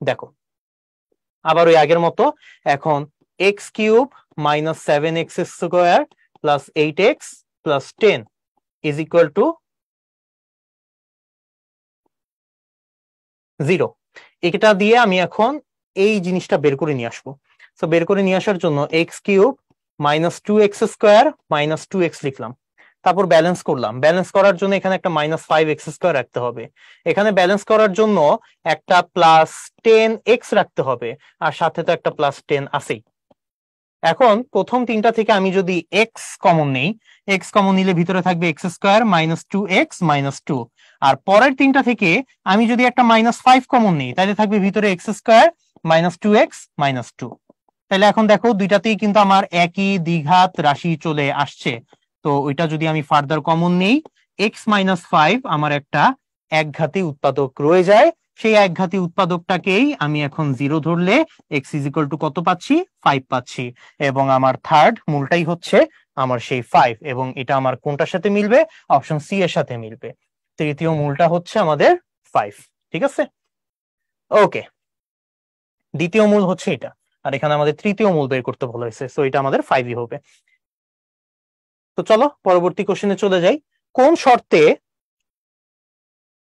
দেখো আবার ওই আগের মতো, এখন x cube minus 7x square plus 8x plus 10 is equal to 0। এটা দিয়ে আমি এখন এই জিনিসটা বের করে নিয়ে আসবো। তো বের করে নিয়ে আসার জন্য x cube minus 2x square minus 2x লিখলাম, তারপর ব্যালেন্স করলাম। ব্যালেন্স করার জন্য এখানে একটা মাইনাস 5x স্কোয়ার রাখতে হবে, এখানে ব্যালেন্স করার জন্য একটা প্লাস 10x রাখতে হবে, আর সাথে তো একটা প্লাস 10 আছেই। এখন প্রথম তিনটা থেকে আমি যদি এক্স কমন নেই, এক্স কমন নিলে ভিতরে থাকবে x square minus 2x minus 2, আর পরের তিনটা থেকে আমি যদি একটা মাইনাস 5 কমন নিই, তাহলে থাকবে ভিতরে x square minus 2x minus 2। তাহলে এখন দেখো দুইটাতেই কিন্তু আমার একই দ্বিঘাত রাশি চলে আসছে। তো ওইটা যদি আমি ফার্দার কমন নেই, এক্স মাইনাস 5 আমার একটা একঘাতী উৎপাদক রয়ে যায়। সেই একঘাতী উৎপাদকটাকেই আমি এখন 0 ধরলে এক্স ইজ ইকুয়াল টু কত পাচ্ছি? 5 পাচ্ছি। এবং আমার থার্ড মূলটাই হচ্ছে আমার সেই 5, এবং এটা আমার কোনটার সাথে মিলবে? অপশন সি এর সাথে মিলবে। তৃতীয় মূলটা হচ্ছে আমাদের 5। ঠিক আছে, ওকে। দ্বিতীয় মূল হচ্ছে এটা, আর এখানে আমাদের তৃতীয় মূল বের করতে বলা হয়েছে, সো এটা আমাদের 5ই হবে। তো চলো পরবর্তী কোশ্চেনে চলে যাই। কোন শর্তে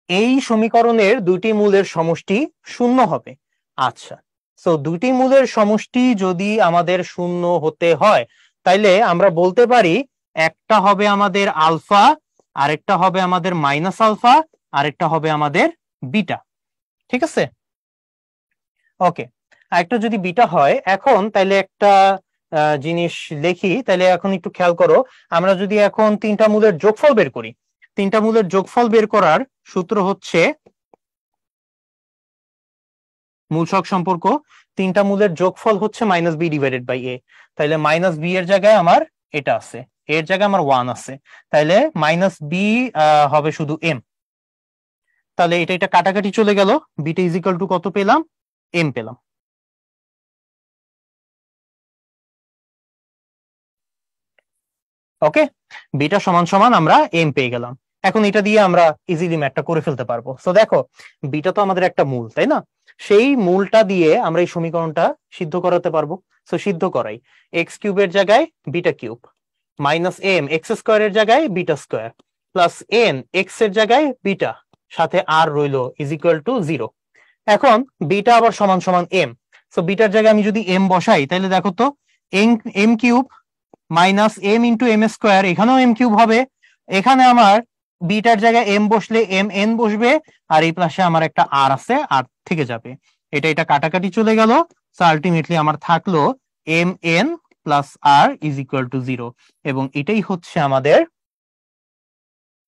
এই সমীকরণের দুইটি মূলের সমষ্টি শূন্য হবে? আচ্ছা, সো দুইটি মূলের সমষ্টি যদি আমাদের শূন্য হতে হয়, তাইলে আমরা বলতে পারি একটা হবে আমাদের আলফা আরেকটা হবে আমাদের মাইনাস আলফা, আরেকটা হবে আমাদের বিটা। ঠিক আছে, ওকে। আরেকটা যদি বিটা হয়, এখন তাইলে একটা জিনিস লিখি, তাইলে এখন একটু খেয়াল করো। আমরা যদি এখন তিনটা মূলের যোগফল বের করি, তিনটা মূলের যোগফল বের করার সূত্র হচ্ছে মূলসক সম্পর্ক। তিনটা মূলের যোগফল হচ্ছে মাইনাস বি ডিভাইডেড বাই এ। তাইলে মাইনাস বি এর জায়গায় আমার এটা আছে, এর জায়গায় আমার 1 আছে, তাইলে মাইনাস বি হবে শুধু এম। তাহলে এটা কাটাকাটি চলে গেল, বিটা ইজ ইকুয়াল টু কত পেলাম, এম পেলাম। ওকে, বিটা সমান সমান আমরা এম পেয়ে গেলাম। এখন এটা দিয়ে আমরা ইজিলি ম্যাথটা করে ফেলতে পারবো। সো দেখো, বিটা তো আমাদের একটা মূল, তাই না? সেই মূলটা দিয়ে আমরা এই সমীকরণটা সিদ্ধ করাতে পারবো। সো সিদ্ধ করাই, এক্স কিউবের জায়গায় beta cube, minus M X স্কোয়ারের জায়গায় beta square, plus N X এর জায়গায় বিটা, সাথে আর রইলো ইজ ইকুয়াল টু 0। এখন বিটা আবার সমান সমান এম। সো বিটার জায়গায় আমি যদি এম বসাই, তাহলে দেখো তো, M cube minus M into M square, এখানেও এম কিউব হবে। এখানে আমার বিটার জায়গায় এম বসলে এম এন বসবে, আর এই পাশে আমার একটা আর আছে, আর থেকে যাবে। এটা কাটাকাটি চলে গেল। সো আলটিমেটলি আমার থাকলো M N plus R is equal to 0। এবং এটাই হচ্ছে আমাদের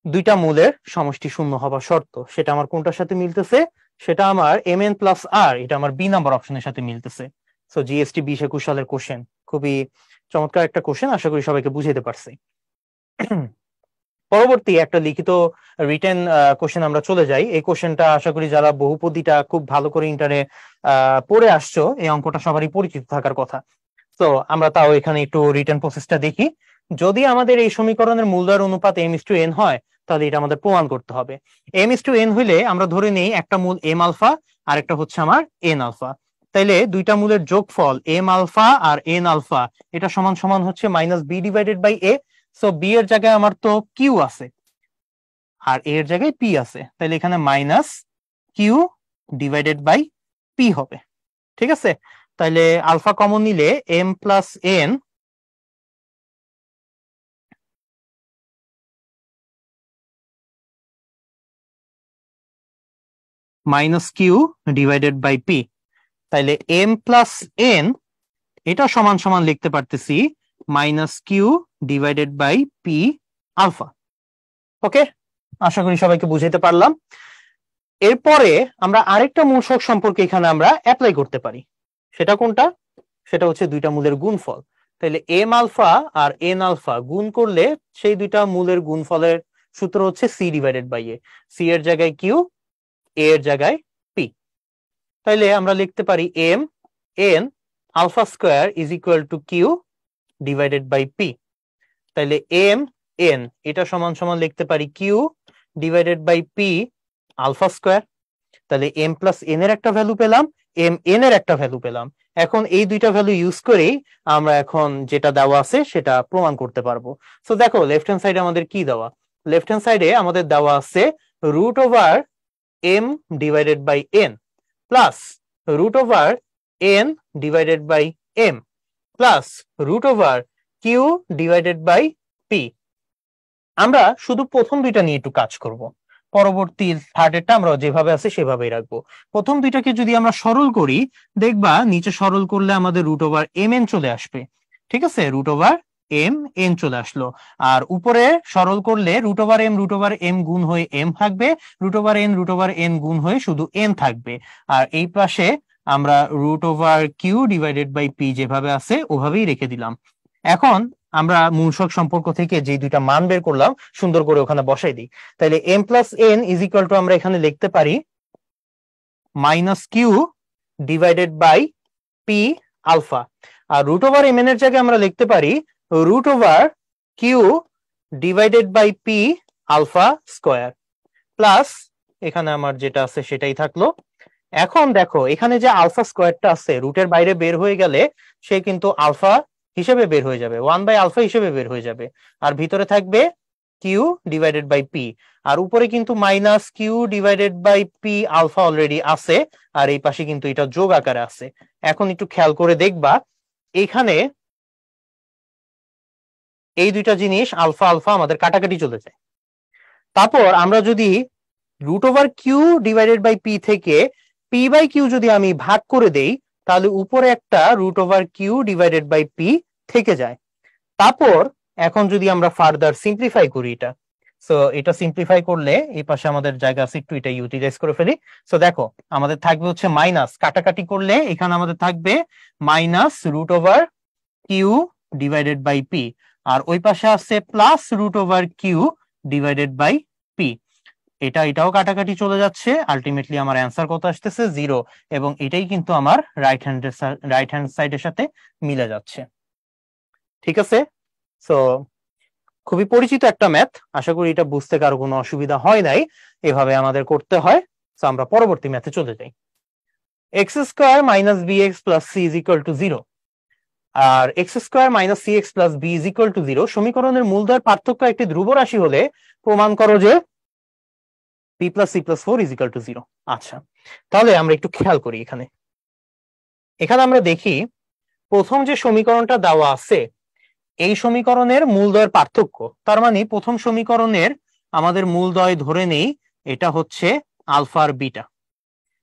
দুইটা মূলের সমষ্টি শূন্য হবার শর্ত। সেটা আমার কোনটার সাথে মিলতেছে, সেটা আমার এম এন প্লাস আর, এটা আমার বি নাম্বার অপশনের সাথে মিলতেছে। সো জিএসটি 2021 সালের কোশ্চেন, খুবই চমৎকার একটা কোশ্চেন, আশা করি সবাইকে বুঝাইতে পারছি। পরবর্তী একটা লিখিত রিটেন কোশ্চেন আমরা চলে যাই। এই কোশ্চেনটা আশা করি যারা বহুপদীটা খুব ভালো করে ইন্টারে পড়ে আসছো, এই অঙ্কটা সবারই পরিচিত থাকার কথা। তো আমরা তাও এখানে একটু রিটেন প্রসেসটা দেখি। যদি আমাদের এই সমীকরণের মূলদ্বয়ের অনুপাত এম ইস টু এন হয়, তাহলে এটা আমাদের প্রমাণ করতে হবে। এম ইস টু এন হইলে আমরা ধরে নেই একটা মূল এম আলফা, আর একটা হচ্ছে আমার এন আলফা। তাইলে দুইটা মূলের যোগফল এম আলফা আর এন আলফা, এটা সমান সমান হচ্ছে minus B divided by A. So B এর জায়গায় আমার তো কিউ আছে, আর এর জায়গায় পি আছে, তাহলে এখানে minus Q divided by p হবে। ঠিক আছে, তাহলে আলফা কমন নিলে m plus n minus Q divided by P. তাইলে এম প্লাস এন এটা সমান সমান লিখতে পারতেছি minus Q divided by P alpha. Okay, আশা করি সবাইকে বুঝাইতে পারলাম। এরপরে আমরা আরেকটা মূলসক সম্পর্কে এখানে আমরা অ্যাপ্লাই করতে পারি। সেটা কোনটা? সেটা হচ্ছে দুইটা মূলের গুণফল। তাহলে এম আলফা আর এন আলফা গুণ করলে সেই দুইটা মূলের গুণফলের সূত্র হচ্ছে C divided by A. C এর জায়গায় কিউ, এ এর জায়গায় পি। তাইলে আমরা লিখতে পারি M N alpha square is equal to Q divided by P. তাইলে এম এন এটা সমান সমান লিখতে পারি Q divided by P alpha square. তাহলে এম প্লাস এন এর একটা ভ্যালু পেলাম, এম এন এর একটা ভ্যালু পেলাম। এখন এই দুইটা ভ্যালু ইউজ করেই আমরা এখন যেটা দেওয়া আছে সেটা প্রমাণ করতে পারবো। সো দেখো, লেফট হ্যান্ড সাইডে আমাদের কি দেওয়া, লেফট হ্যান্ড সাইডে আমাদের দেওয়া আছে root over M divided by N plus root over N divided by M plus root over Q divided by P. আমরা শুধু প্রথম দুইটা নিয়ে একটু কাজ করব, পরবর্তী থার্ডেরটা আমরা যেভাবে আছে সেভাবেই রাখবো। প্রথম দুইটাকে যদি আমরা সরল করি, দেখবা নিচে সরল করলে আমাদের রুট ওভার এম এন চলে আসবে। ঠিক আছে, রুট ওভার এম এন চলে আসলো। আর উপরে সরল করলে রুট ওভার এম গুণ হয়ে এম থাকবে, রুট ওভার এন গুণ হয়ে শুধু এন থাকবে। আর এই পাশে আমরা root over Q divided by P যেভাবে আছে ওভাবেই রেখে দিলাম। এখন আমরা মূলসক সম্পর্ক থেকে যে দুইটা মান বের করলাম সুন্দর করে ওখানে বসাই দিই। তাহলে M plus N is equal to আমরা এখানে লিখতে পারি minus Q divided by P alpha. আর রুট ওভার এম এন এর জায়গায় আমরা লিখতে পারি root over Q divided by P alpha square plus এখানে আমার যেটা আছে সেটাই থাকলো। এখন দেখো, এখানে যে আলফা স্কোয়ারটা আছে রুটের বাইরে বের হয়ে গেলে সে কিন্তু আলফা হিসেবে বের হয়ে যাবে, 1/আলফা হিসেবে বের হয়ে যাবে। আর ভিতরে থাকবে কিউ ডিভাইডেড বাই পি, আর উপরে কিন্তু minus Q divided by P alpha already আছে, আর এই পাশে কিন্তু এটা যোগ আকারে আছে। এখন একটু খেয়াল করে দেখবা, এখানে এই দুইটা জিনিস আলফা আলফা আমাদের কাটাকাটি চলে যায়। তারপর আমরা যদি √কিউ ডিভাইডেড বাই পি থেকে পি বাই কিউ যদি আমি ভাগ করে দেই, তাহলে উপরে একটা √কিউ ডিভাইডেড বাই পি থেকে যায়। তারপর এখন যদি আমরা ফার্দার সিম্পলিফাই করি এটা, সো এটা সিম্পলিফাই করলে এই পাশে আমাদের জায়গা আছে, একটু এটা ইউটিলাইজ করে ফেলি। সো দেখো আমাদের থাকবে হচ্ছে মাইনাস, কাটাকাটি করলে এখানে আমাদের থাকবে minus √Q divided by P, আর ওই পাশে আছে প্লাস √কিউ ডিভাইডেড বাই পি। এটাও কাটাকাটি চলে যাচ্ছে, আলটিমেটলি আমার অ্যান্সার কত আসতেছে 0, এবং এটাই কিন্তু আমার রাইট হ্যান্ড সাইডের সাথে মিলে যাচ্ছে। ঠিক আছে, সো খুবই পরিচিত একটা ম্যাথ, আশা করি এটা বুঝতে কারো কোনো অসুবিধা হয় নাই। এভাবে আমাদের করতে হয়। সো আমরা পরবর্তী ম্যাথে চলে যাই। x² - bx + c = 0, আর x² - cx + b = 0 সমীকরণের মূলদ্বয়ের পার্থক্য একটি ধ্রুব রাশি হলে প্রমাণ করো যে b + c + 4 = 0। আচ্ছা, তাহলে আমরা একটু খেয়াল করি। এখানে আমরা দেখি প্রথম যে সমীকরণটা দেওয়া আছে, এই সমীকরণের মূলদ্বয়ের পার্থক্য, তার মানে প্রথম সমীকরণের আমাদের মূলদ্বয় ধরে নেই এটা হচ্ছে আলফা আর বিটা।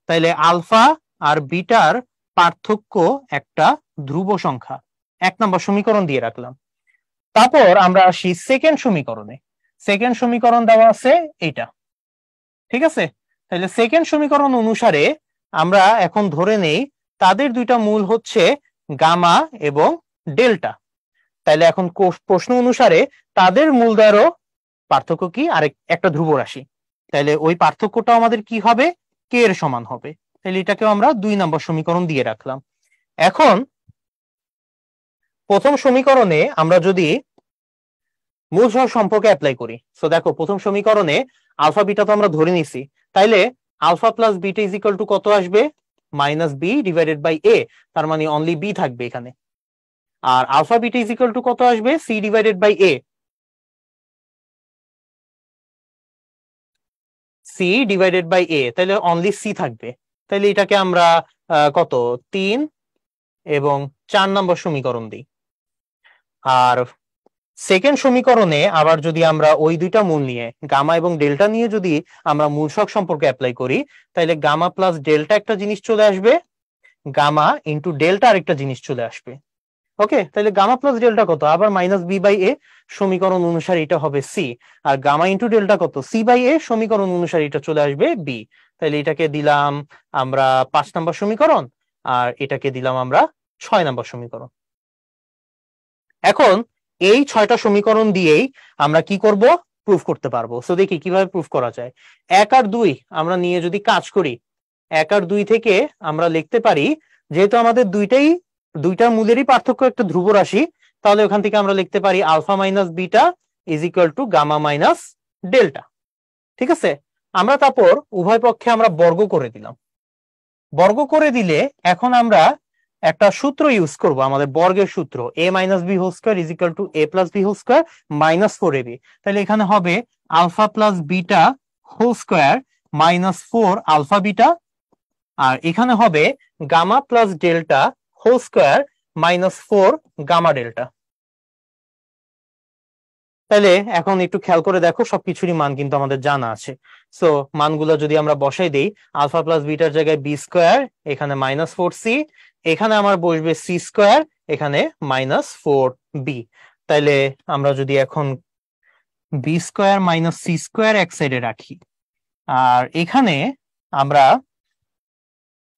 তাইলে আলফা আর বিটার পার্থক্য একটা ধ্রুব সংখ্যা, 1 নম্বর সমীকরণ দিয়ে রাখলাম। তারপর আমরা আসি সেকেন্ড সমীকরণে। সেকেন্ড সমীকরণ দেওয়া আছে এইটা, ঠিক আছে। তাহলে সেকেন্ড সমীকরণ অনুসারে আমরা এখন ধরে নেই তাদের দুইটা মূল হচ্ছে গামা এবং ডেল্টা। তাইলে এখন প্রশ্ন অনুসারে তাদের মূলদ্বয়েরও পার্থক্য কি, আর একটা ধ্রুব রাশি, তাইলে ওই পার্থক্যটা আমাদের কি হবে, কে এর সমান হবে। তাহলে এটাকেও আমরা 2 নম্বর সমীকরণ দিয়ে রাখলাম। এখন প্রথম সমীকরণে আমরা যদি মূল সহগ সম্পর্কে অ্যাপ্লাই করি, সো দেখো প্রথম সমীকরণে আলফা বিটা তো আমরা ধরে নিছি, তাইলে আলফা প্লাস বিটা = কত আসবে, -b ডিভাইডেড বাই a, তার মানে অনলি b থাকবে এখানে। আর আলফা বিটা = কত আসবে, c divided by a, c divided by a, তাহলে অনলি c থাকবে। তাহলে এটাকে আমরা কত 3 এবং 4 নম্বর সমীকরণ দিই। আর সেকেন্ড সমীকরণে আবার যদি আমরা ওই দুইটা মূল নিয়ে গামা এবং ডেল্টা নিয়ে যদি আমরা মূল সহগ সম্পর্কে অ্যাপ্লাই করি, তাহলে গামা প্লাস ডেল্টা একটা জিনিস চলে আসবে, গামা ইন্টু ডেল্টা আরেকটা জিনিস চলে আসবে। ওকে, তাহলে গামা প্লাস ডেল্টা কত, আবার -b/a, সমীকরণ অনুসারে এটা হবে c, আর গামা ইন্টু ডেল্টা কত, c/a, সমীকরণ অনুসারে এটা চলে আসবে b। তাহলে এটাকে দিলাম আমরা 5 নম্বর সমীকরণ, আর এটাকে দিলাম আমরা 6 নম্বর সমীকরণ। এখন এই 6টা সমীকরণ দিয়েই আমরা কি করব, প্রুফ করতে পারবো। সো দেখি কিভাবে প্রুফ করা যায়। 1 আর 2 আমরা নিয়ে যদি কাজ করি, 1 আর 2 থেকে আমরা লিখতে পারি, যেহেতু আমাদের দুইটা মূলেরই পার্থক্য একটা ধ্রুব রাশি, তাহলে ওখান থেকে আমরা লিখতে পারি alpha minus beta = gamma minus delta. ঠিক আছে, আমরা তারপর উভয় পক্ষে আমরা বর্গ করে দিলাম। বর্গ করে দিলে এখন আমরা একটা সূত্র ইউজ করব, আমাদের বর্গের সূত্র, a - b² = a + b² - 4ab। তাহলে এখানে হবে alpha plus beta whole square -4 alpha beta, আর এখানে হবে gamma plus delta whole square -4 gamma delta. তাহলে এখন একটু খেয়াল করে দেখো, সবকিছুরই মান কিন্তু আমাদের জানা আছে। সো মানগুলো যদি আমরা বসাই দেই, আলফা প্লাস বিটার জায়গায় b², এখানে -4c, এখানে আমার বসবে c², এখানে -4b। তাইলে আমরা যদি এখন b² - c² এক সাইডে রাখি, আর এখানে আমরা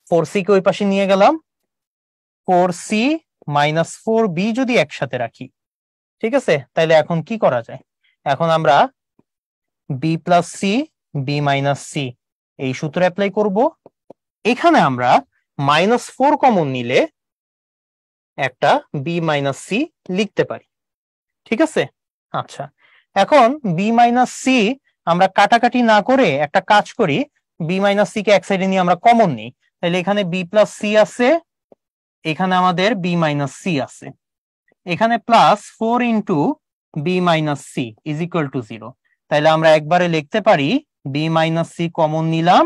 4c কে ওই পাশে নিয়ে গেলাম, 4c - 4b যদি একসাথে রাখি, ঠিক আছে, তাইলে এখন কি করা যায়, এখন আমরা b + c, b - c এই সূত্র অ্যাপ্লাই করব। এখানে আমরা -4 কমন নিলে একটা b - c লিখতে পারি, ঠিক আছে। আচ্ছা, এখন b - c আমরা কাটাকাটি না করে একটা কাজ করি, b - c কে এক সাইডে নিয়ে আমরা কমন নিই, তাহলে এখানে b + c আছে, এখানে আমাদের b - c আছে, এখানে +4 × b - c = 0। তাহলে আমরা একবারে লিখতে পারি b - c কমন নিলাম,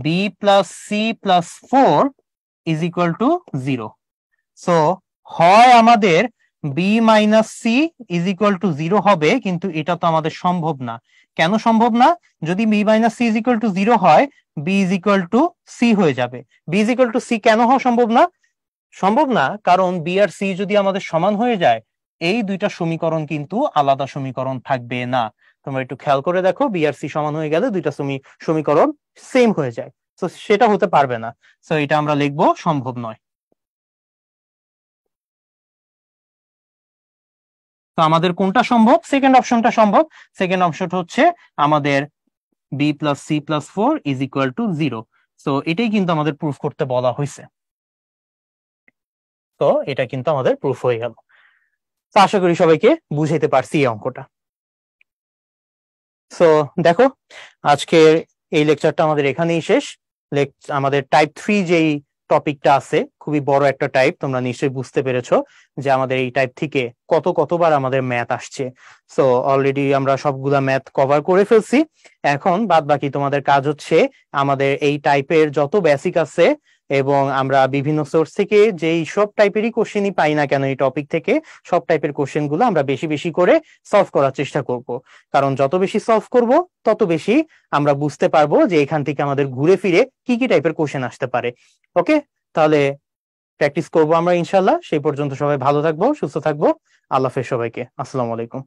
b + c + 4 = 0। সো হয় আমাদের B minus C is equal to 0 হবে, কিন্তু এটা তো আমাদের সম্ভব না। কেন সম্ভব না? যদি B minus C is equal to 0 হয়, B is equal to C হয়ে যাবে। B is equal to C কেন হওয়া সম্ভব না? সম্ভব না কারণ বি আর সি যদি আমাদের সমান হয়ে যায়, এই দুইটা সমীকরণ কিন্তু আলাদা সমীকরণ থাকবে না। তোমরা একটু খেয়াল করে দেখো, বি আর সি সমান হয়ে গেলে দুইটা সমীকরণ সেম হয়ে যায়, তো সেটা হতে পারবে না। তো এটা আমরা লিখবো সম্ভব নয়। তো আমাদের কোনটা সম্ভব? সেকেন্ড অপশনটা সম্ভব। সেকেন্ড অপশন হচ্ছে আমাদের B plus C plus 4 is equal to 0। তো এটাই কিন্তু আমাদের প্রুফ করতে বলা হয়েছে। তো এটা কিন্তু আমাদের প্রুফ হয়ে গেল। তো আশা করি সবাইকে বুঝাইতে পারছি এই অঙ্কটা। সো দেখো, আজকের এই লেকচারটা আমাদের এখানেই শেষ। আমাদের টাইপ 3 যেই টপিকটা আছে, খুবই বড় একটা টাইপ, তোমরা নিশ্চয়ই বুঝতে পেরেছো যে আমাদের এই টাইপ থেকে কতবার আমাদের ম্যাথ আসছে। সো অলরেডি আমরা সবগুলা ম্যাথ কভার করে ফেলছি। এখন বাদ বাকি তোমাদের কাজ হচ্ছে আমাদের এই টাইপের যত বেসিক আছে এবং আমরা বিভিন্ন সোর্স থেকে যেই সব টাইপেরই কোশ্চেনই পাই না কেন এই টপিক থেকে, সব টাইপের কোশ্চেন গুলো আমরা বেশি বেশি করে সলভ করার চেষ্টা করব। কারণ যত বেশি সলভ করব তত বেশি আমরা বুঝতে পারবো যে এখান থেকে আমাদের ঘুরে ফিরে কি কি টাইপের কোশ্চেন আসতে পারে। ওকে, তাহলে প্র্যাকটিস করবো আমরা ইনশাল্লাহ। সেই পর্যন্ত সবাই ভালো থাকবো, সুস্থ থাকবো। আল্লাহ হাফেজ সবাইকে। আসসালামু আলাইকুম।